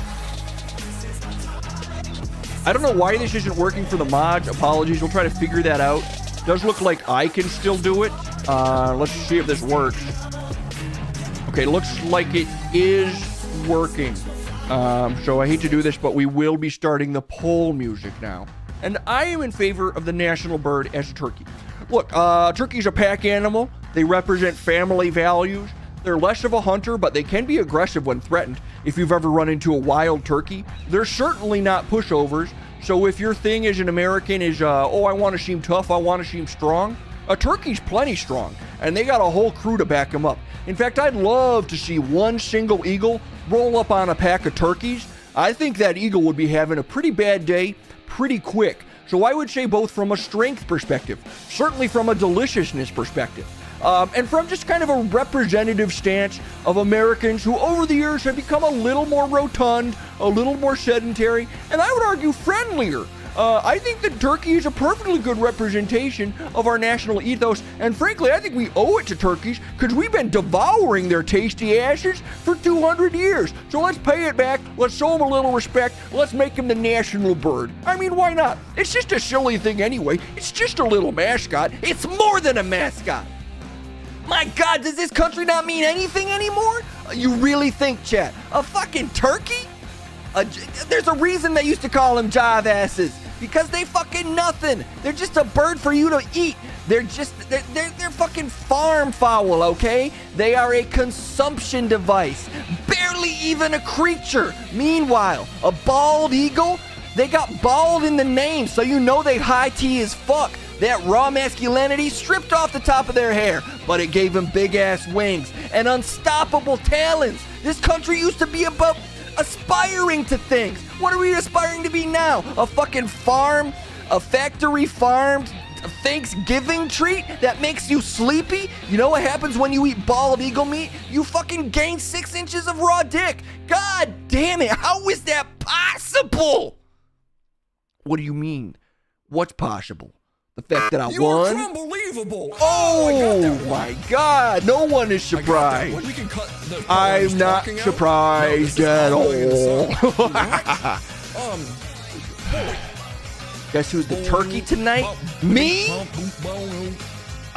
I don't know why this isn't working for the mods. Apologies. We'll try to figure that out. Does look like I can still do it. Let's see if this works. Okay, looks like it is working. So I hate to do this, but we will be starting the poll music now. And I am in favor of the national bird as a turkey. Look, turkey's a pack animal. They represent family values. They're less of a hunter, but they can be aggressive when threatened. If you've ever run into a wild turkey, they're certainly not pushovers. So if your thing as an American is, I want to seem tough, I want to seem strong, a turkey's plenty strong, and they got a whole crew to back them up. In fact, I'd love to see one single eagle roll up on a pack of turkeys. I think that eagle would be having a pretty bad day pretty quick. So I would say both from a strength perspective, certainly from a deliciousness perspective, and from just kind of a representative stance of Americans who over the years have become a little more rotund, a little more sedentary, and I would argue friendlier. I think that turkey is a perfectly good representation of our national ethos, and frankly, I think we owe it to turkeys because we've been devouring their tasty ashes for 200 years. So let's pay it back, let's show them a little respect, let's make him the national bird. I mean, why not? It's just a silly thing anyway. It's just a little mascot. It's more than a mascot. My God, does this country not mean anything anymore? You really think, chat, a fucking turkey? There's a reason they used to call them jive asses. Because they fucking nothing. They're just a bird for you to eat. They're fucking farm fowl, okay? They are a consumption device. Barely even a creature. Meanwhile, a bald eagle, they got bald in the name, so you know they high tea as fuck. That raw masculinity stripped off the top of their hair, but it gave them big ass wings and unstoppable talons. This country used to be about aspiring to things. What are we aspiring to be now? A fucking farm? A factory farmed Thanksgiving treat that makes you sleepy? You know what happens when you eat bald eagle meat? You fucking gain 6 inches of raw dick. God damn it. How is that possible? What do you mean? What's possible? The fact that I won? You're unbelievable. Oh my God. No one is surprised. I'm not surprised at all. Guess who's the turkey tonight? Me?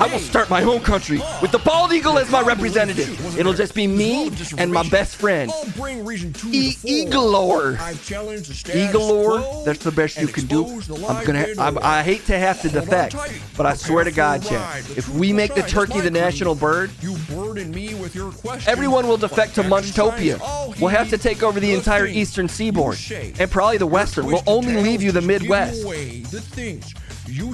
I will start my own country with the bald eagle as my representative. It'll just be me and my best friend, Eaglor. Eaglor, that's the best you can do. I hate to have to defect, but I swear to God, Chad, if we make the turkey the national bird, everyone will defect to Munchtopia. We'll have to take over the entire eastern seaboard, and probably the western. We'll only leave you the Midwest. You're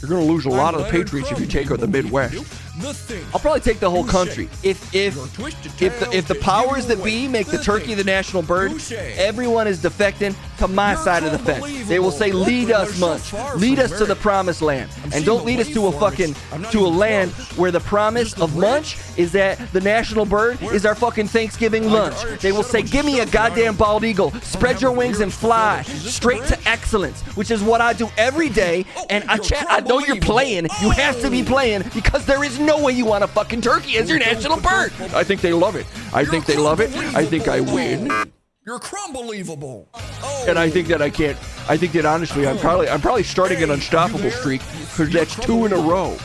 going to lose a lot of the Patriots if you take over the Midwest. I'll probably take the whole country. If the powers that be make the turkey the national bird, everyone is defecting to my side of the fence. They will say, lead us, Munch. Lead us to the promised land. And don't lead us to a land where the promise of Munch is that the national bird is our fucking Thanksgiving lunch. They will say, give me a goddamn bald eagle. Spread your wings and fly straight to excellence, which is what I do every day. And I know you're playing. You have to be playing because there is no way you want a fucking turkey as your national bird. I think they love it. I think they love it. I think I win. You're crumbelievable. Oh. And I think that I can't. I think that honestly, I'm probably starting an unstoppable streak because that's 2 in a row.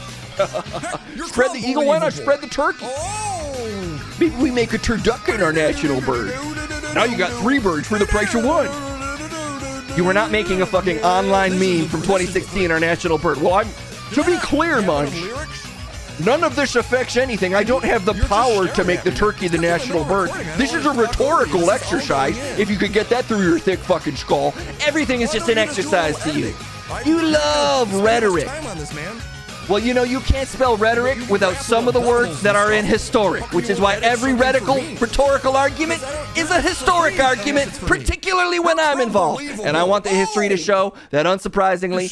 Spread the eagle. Why not spread the turkey? Oh. Maybe we make a turducken our national bird. Now you got 3 birds for the price of 1. You were not making a fucking online meme from 2016, our national bird. Well, to be clear, Munch, none of this affects anything. I don't have the power to make the turkey the national bird. This is a rhetorical exercise. If you could get that through your thick fucking skull, everything is just an exercise to you. You love rhetoric. Well, you know, you can't spell rhetoric without some of the words that are in historic, which is why every rhetorical argument is a historic argument, particularly when I'm involved. And I want the history to show that, unsurprisingly,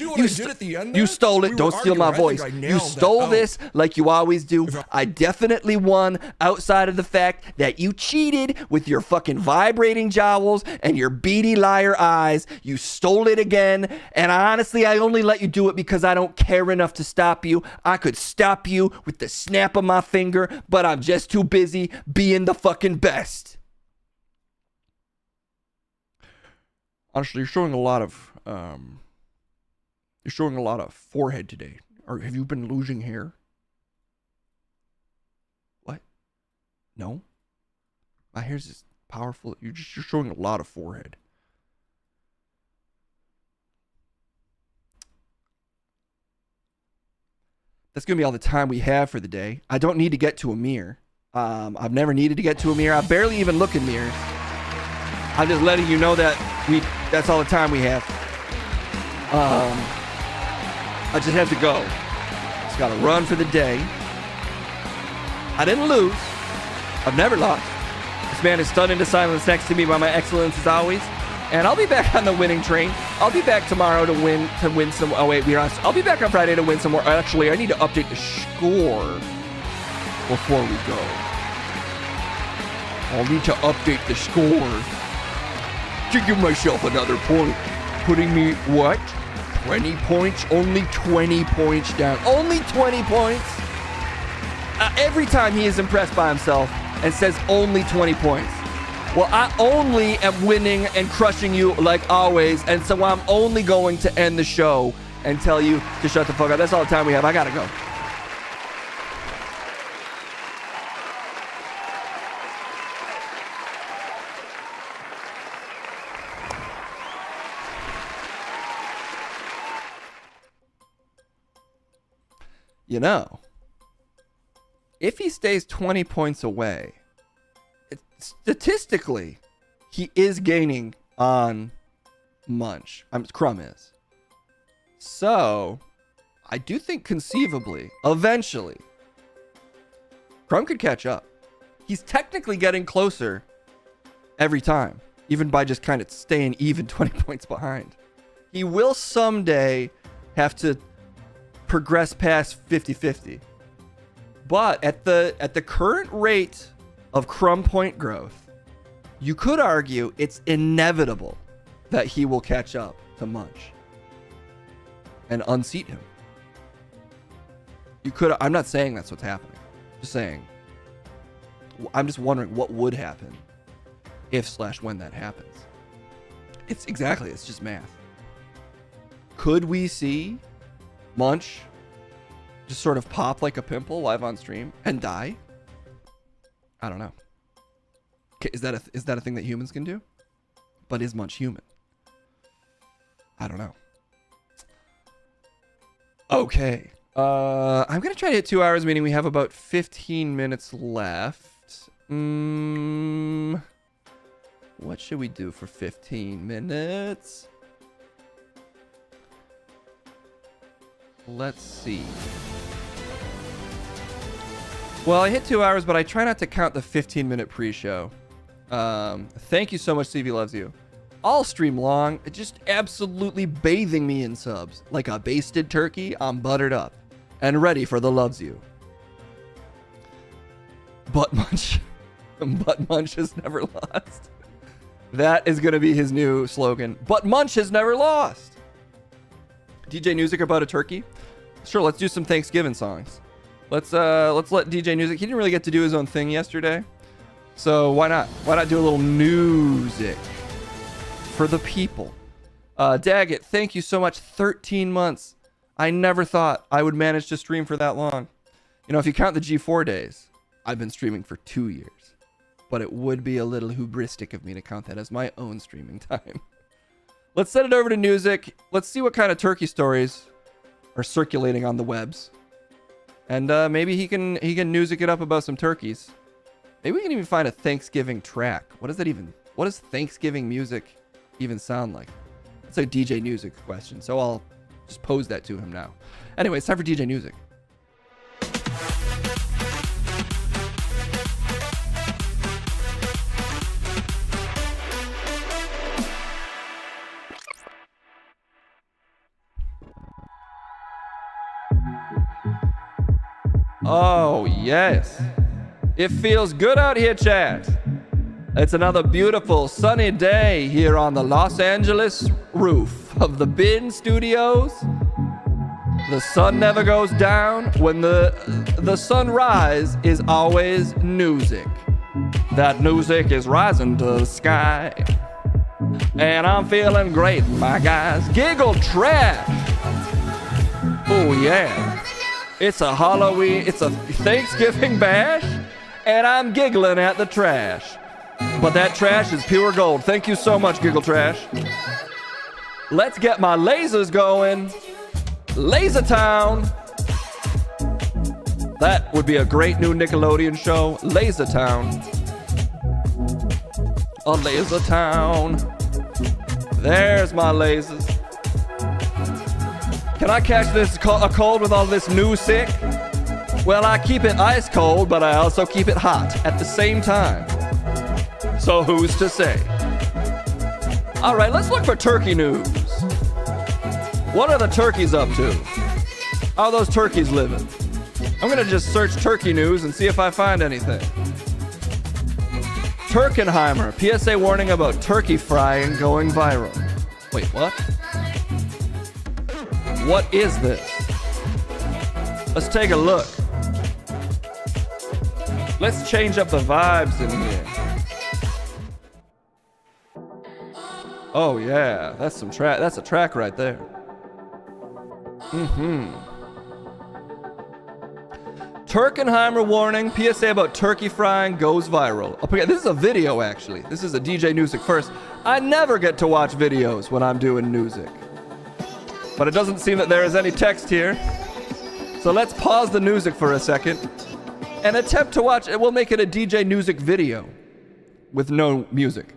you stole it. Don't steal my voice. You stole this like you always do. I definitely won outside of the fact that you cheated with your fucking vibrating jowls and your beady liar eyes. You stole it again. And honestly, I only let you do it because I don't care enough to stop you. I could stop you with the snap of my finger, but I'm just too busy being the fucking best. Honestly, you're showing a lot of forehead today. Or have you been losing hair? What? No? My hair's just powerful. You're showing a lot of forehead. That's going to be all the time we have for the day. I don't need to get to a mirror. I've never needed to get to a mirror. I barely even look in mirrors. I'm just letting you know that that's all the time we have. I just have to go. Just got to run for the day. I didn't lose. I've never lost. This man is stunned into silence next to me by my excellence as always. And I'll be back on the winning train. I'll be back tomorrow to win some. Oh wait, I'll be back on Friday to win some more. Actually, I need to update the score before we go. I'll need to update the score to give myself another point, putting me what? 20 points? Only 20 points down. Only 20 points. Every time he is impressed by himself and says only 20 points. Well, I only am winning and crushing you like always, and so I'm only going to end the show and tell you to shut the fuck up. That's all the time we have. I gotta go. You know, if he stays 20 points away, statistically, he is gaining on Munch. Crumb is. So, I do think conceivably, eventually, Crumb could catch up. He's technically getting closer every time, even by just kind of staying even 20 points behind. He will someday have to progress past 50-50. But at the current rate of Crumb point growth, you could argue it's inevitable that he will catch up to Munch and unseat him. You could. I'm not saying that's what's happening. Just saying. I'm just wondering what would happen if/when that happens. It's just math. Could we see Munch just sort of pop like a pimple live on stream and die? I don't know. Is that a thing that humans can do? But is Munch human? I don't know. Okay. I'm going to try to hit 2 hours, meaning we have about 15 minutes left. What should we do for 15 minutes? Let's see. Well, I hit 2 hours, but I try not to count the 15-minute pre-show. Thank you so much, Stevie Loves You. All stream long, just absolutely bathing me in subs. Like a basted turkey, I'm buttered up and ready for the Loves You. Butt Munch. Butt Munch has never lost. That is going to be his new slogan. Butt Munch has never lost. DJ Music about a turkey? Sure, let's do some Thanksgiving songs. Let's let DJ Music. He didn't really get to do his own thing yesterday. So why not? Why not do a little music for the people? Daggett, thank you so much. 13 months. I never thought I would manage to stream for that long. You know, if you count the G4 days, I've been streaming for 2 years. But it would be a little hubristic of me to count that as my own streaming time. Let's send it over to music. Let's see what kind of turkey stories are circulating on the webs. And maybe he can music it up about some turkeys. Maybe we can even find a Thanksgiving track. What does Thanksgiving music even sound like? It's a DJ Music question, so I'll just pose that to him now. Anyway, it's time for DJ Music. Oh, yes. It feels good out here, chat. It's another beautiful sunny day here on the Los Angeles roof of the Bin Studios. The sun never goes down. When the sunrise is always music. That music is rising to the sky. And I'm feeling great, my guys. Giggle trash. Oh, yeah. It's a Halloween, it's a Thanksgiving bash, and I'm giggling at the trash. But that trash is pure gold. Thank you so much, Giggle Trash. Let's get my lasers going. Laser Town. That would be a great new Nickelodeon show. Laser Town. A Laser Town. There's my lasers. Can I catch a cold with all this new sick? Well, I keep it ice cold, but I also keep it hot at the same time. So who's to say? All right, let's look for turkey news. What are the turkeys up to? How are those turkeys living? I'm gonna just search turkey news and see if I find anything. Turkenheimer, PSA warning about turkey frying going viral. Wait, what? What is this? Let's take a look. Let's change up the vibes in here. Oh yeah, that's some track. That's a track right there. Turkenheimer warning. PSA about turkey frying goes viral. Okay, this is a video actually. This is a DJ Music first. I never get to watch videos when I'm doing music. But it doesn't seem that there is any text here. So let's pause the music for a second and attempt to watch it. We'll make it a DJ Music video with no music.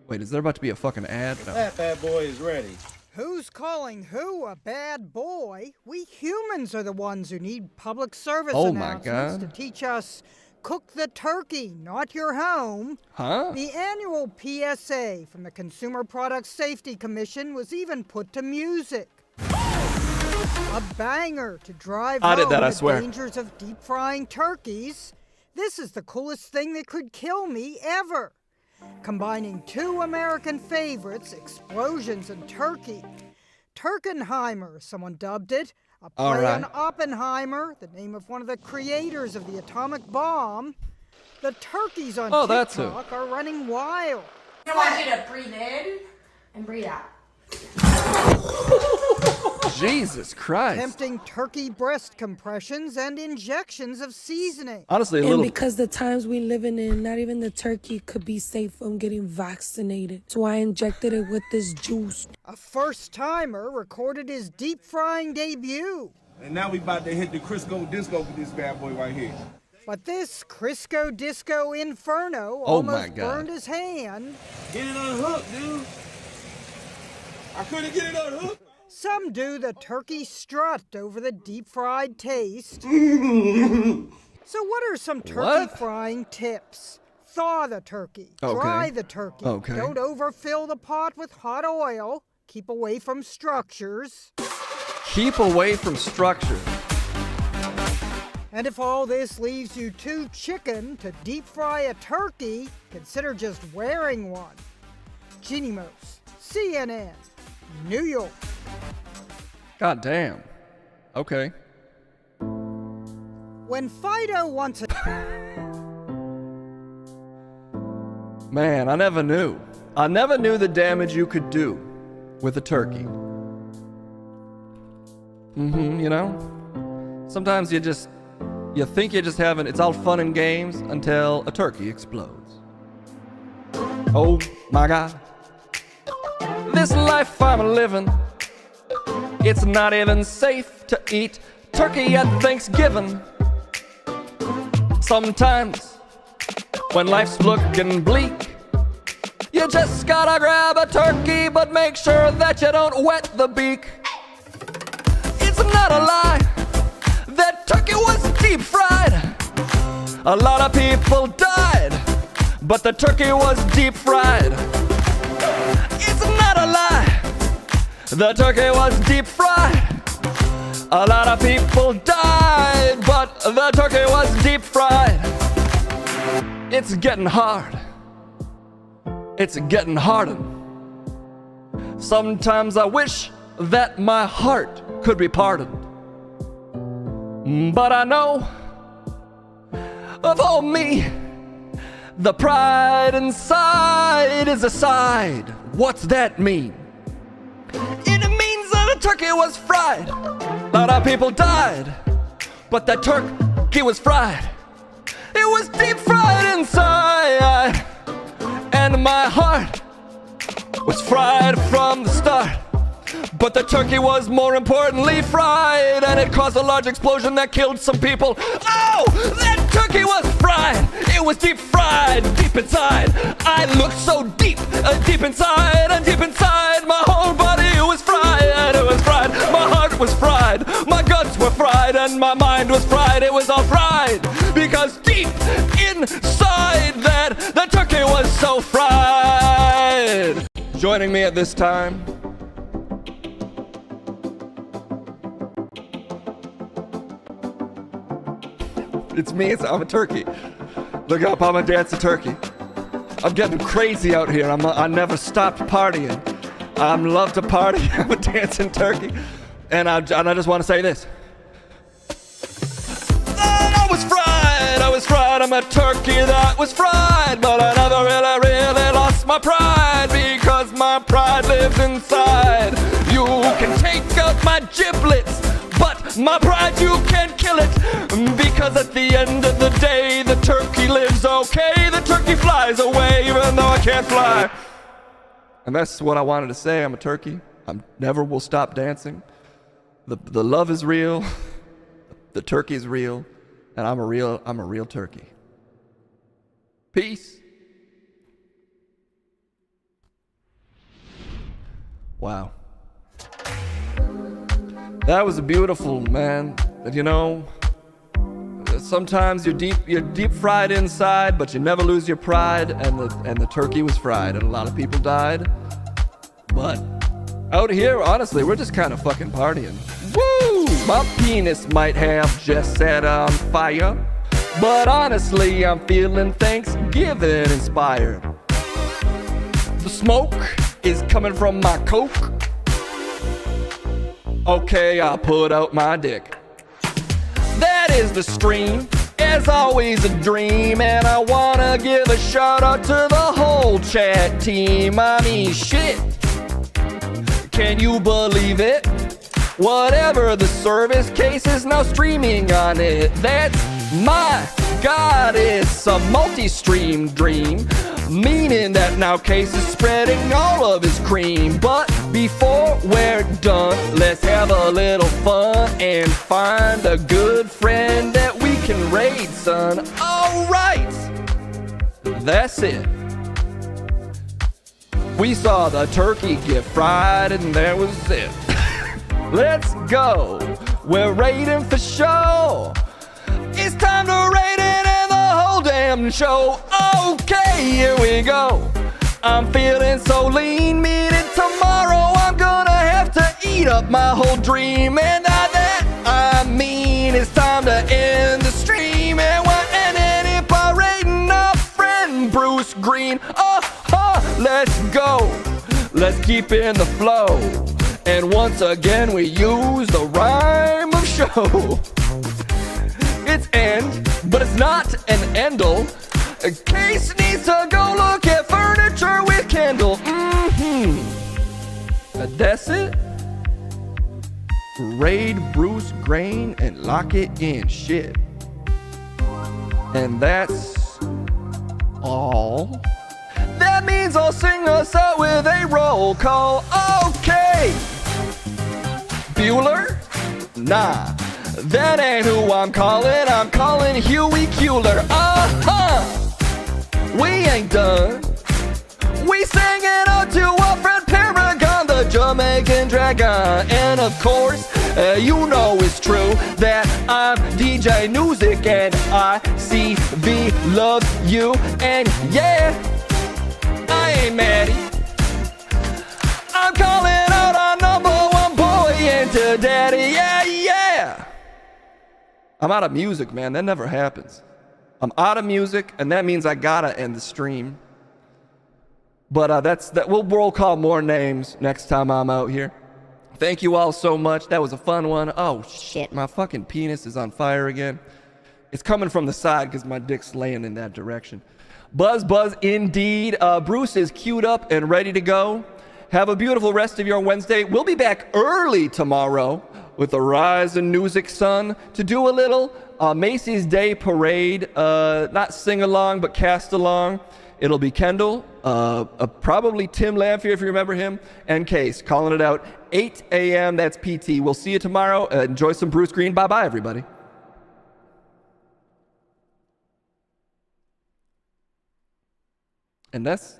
Wait, is there about to be a fucking ad? No. That bad boy is ready. Who's calling who a bad boy? We humans are the ones who need public service announcements to teach us cook the turkey, not your home. Huh? The annual PSA from the Consumer Product Safety Commission was even put to music. A banger to drive home the dangers of deep frying turkeys. This is the coolest thing that could kill me ever. Combining two American favorites, explosions and turkey. Turkenheimer, someone dubbed it. A play on Oppenheimer, the name of one of the creators of the atomic bomb. The turkeys on TikTok are running wild. I want you to breathe in and breathe out. Jesus Christ. Tempting turkey breast compressions and injections of seasoning. Honestly, and because the times we living in, not even the turkey could be safe from getting vaccinated. So I injected it with this juice. A first-timer recorded his deep frying debut. And now we about to hit the Crisco Disco with this bad boy right here. But this Crisco Disco Inferno almost burned his hand. Get it unhooked, dude. I couldn't get it unhooked. Some do the turkey strut over the deep-fried taste. So what are some turkey What? frying tips? Thaw the turkey. Okay. Dry the turkey. Okay. Don't overfill the pot with hot oil. Keep away from structures. Keep away from structure. And if all this leaves you too chicken to deep fry a turkey, consider just wearing one. Jeannie Mose, CNN, New York. God damn. Okay. When Fido wants a... Man, I never knew. I never knew the damage you could do with a turkey. You know? Sometimes you think you're just having, it's all fun and games until a turkey explodes. Oh my God. This life I'm living, it's not even safe to eat turkey at Thanksgiving. Sometimes, when life's looking bleak, you just gotta grab a turkey, but make sure that you don't wet the beak. It's not a lie, that turkey was deep fried. A lot of people died, but the turkey was deep fried. It's not a lie, the turkey was deep fried. A lot of people died, but the turkey was deep fried. It's getting hard. It's getting harder. Sometimes I wish that my heart could be pardoned. But I know, for me, the pride inside is a side. What's that mean? It means that the turkey was fried. A lot of people died, but that turkey was fried. It was deep fried inside, and my heart was fried from the start. But the turkey was more importantly fried, and it caused a large explosion that killed some people. Oh, that turkey was fried. It was deep fried, deep inside. I looked so deep, deep inside, and deep inside my whole body was fried. It was fried. My heart was fried. My guts were fried, and my mind was fried. It was all fried because deep inside that the turkey was so fried. Joining me at this time, it's me, I'm a turkey. Look up, I'm a dancing turkey. I'm getting crazy out here. I never stopped partying. I love to party. I'm a dancing turkey. And I just want to say this. I was fried. I'm a turkey that was fried. But I never really lost my pride, because my pride lives inside. You can take out my giblets, but my pride, you can't kill it, because at the end of the day, the turkey lives okay. The turkey flies away, even though I can't fly. And that's what I wanted to say. I'm a turkey. I never will stop dancing. The love is real. The turkey is real. And I'm a real turkey. Peace. Wow. That was a beautiful, man. You know, sometimes you're deep fried inside, but you never lose your pride, and the turkey was fried, and a lot of people died. But out here, honestly, we're just kind of fucking partying. Woo! My penis might have just set on fire, but honestly, I'm feeling Thanksgiving inspired. The smoke is coming from my coke. Okay, I'll put out my dick. That is the stream, as always a dream, and I wanna give a shout out to the whole chat team. I mean, shit, can you believe it? Whatever the service, Case is now streaming on it. That's, my God, it's a multi-stream dream, meaning that now Case is spreading all of his cream. But before we're done, let's have a little fun and find a good friend that we can raid, son. Alright, that's it. We saw the turkey get fried and there was it. Let's go, we're raiding for show. It's time to raid. goddamn show. Okay, here we go. I'm feeling so lean, meaning tomorrow I'm gonna have to eat up my whole dream. And by that I mean it's time to end the stream. And we're ending it by rating our friend Bruce Green. Let's go. Let's keep in the flow. And once again we use the rhyme of show. It's end, but it's not an endle. Case needs to go look at furniture with Kendall. That's it. Raid Bruce Grain and lock it in. Shit. And that's all. That means I'll sing us out with a roll call. Okay. Bueller? Nah. That ain't who I'm calling Huey Kueller. We ain't done. We singing out to our friend Paragon, the Jamaican Dragon. And of course, you know it's true that I'm DJ Music and ICB loves you. And yeah, I ain't Maddie. I'm calling out our number one boy into daddy. Yeah, yeah. I'm out of music, man. That never happens. I'm out of music, and that means I gotta end the stream. But we'll roll call more names next time I'm out here. Thank you all so much. That was a fun one. Oh shit, my fucking penis is on fire again. It's coming from the side because my dick's laying in that direction. Buzz indeed. Bruce is queued up and ready to go. Have a beautiful rest of your Wednesday. We'll be back early tomorrow with the Rise and Music Sun to do a little Macy's Day Parade, not sing along, but cast along. It'll be Kendall, probably Tim Lamphere, if you remember him, and Case, calling it out. 8 a.m., that's PT. We'll see you tomorrow. Enjoy some Bruce Green. Bye-bye, everybody. And that's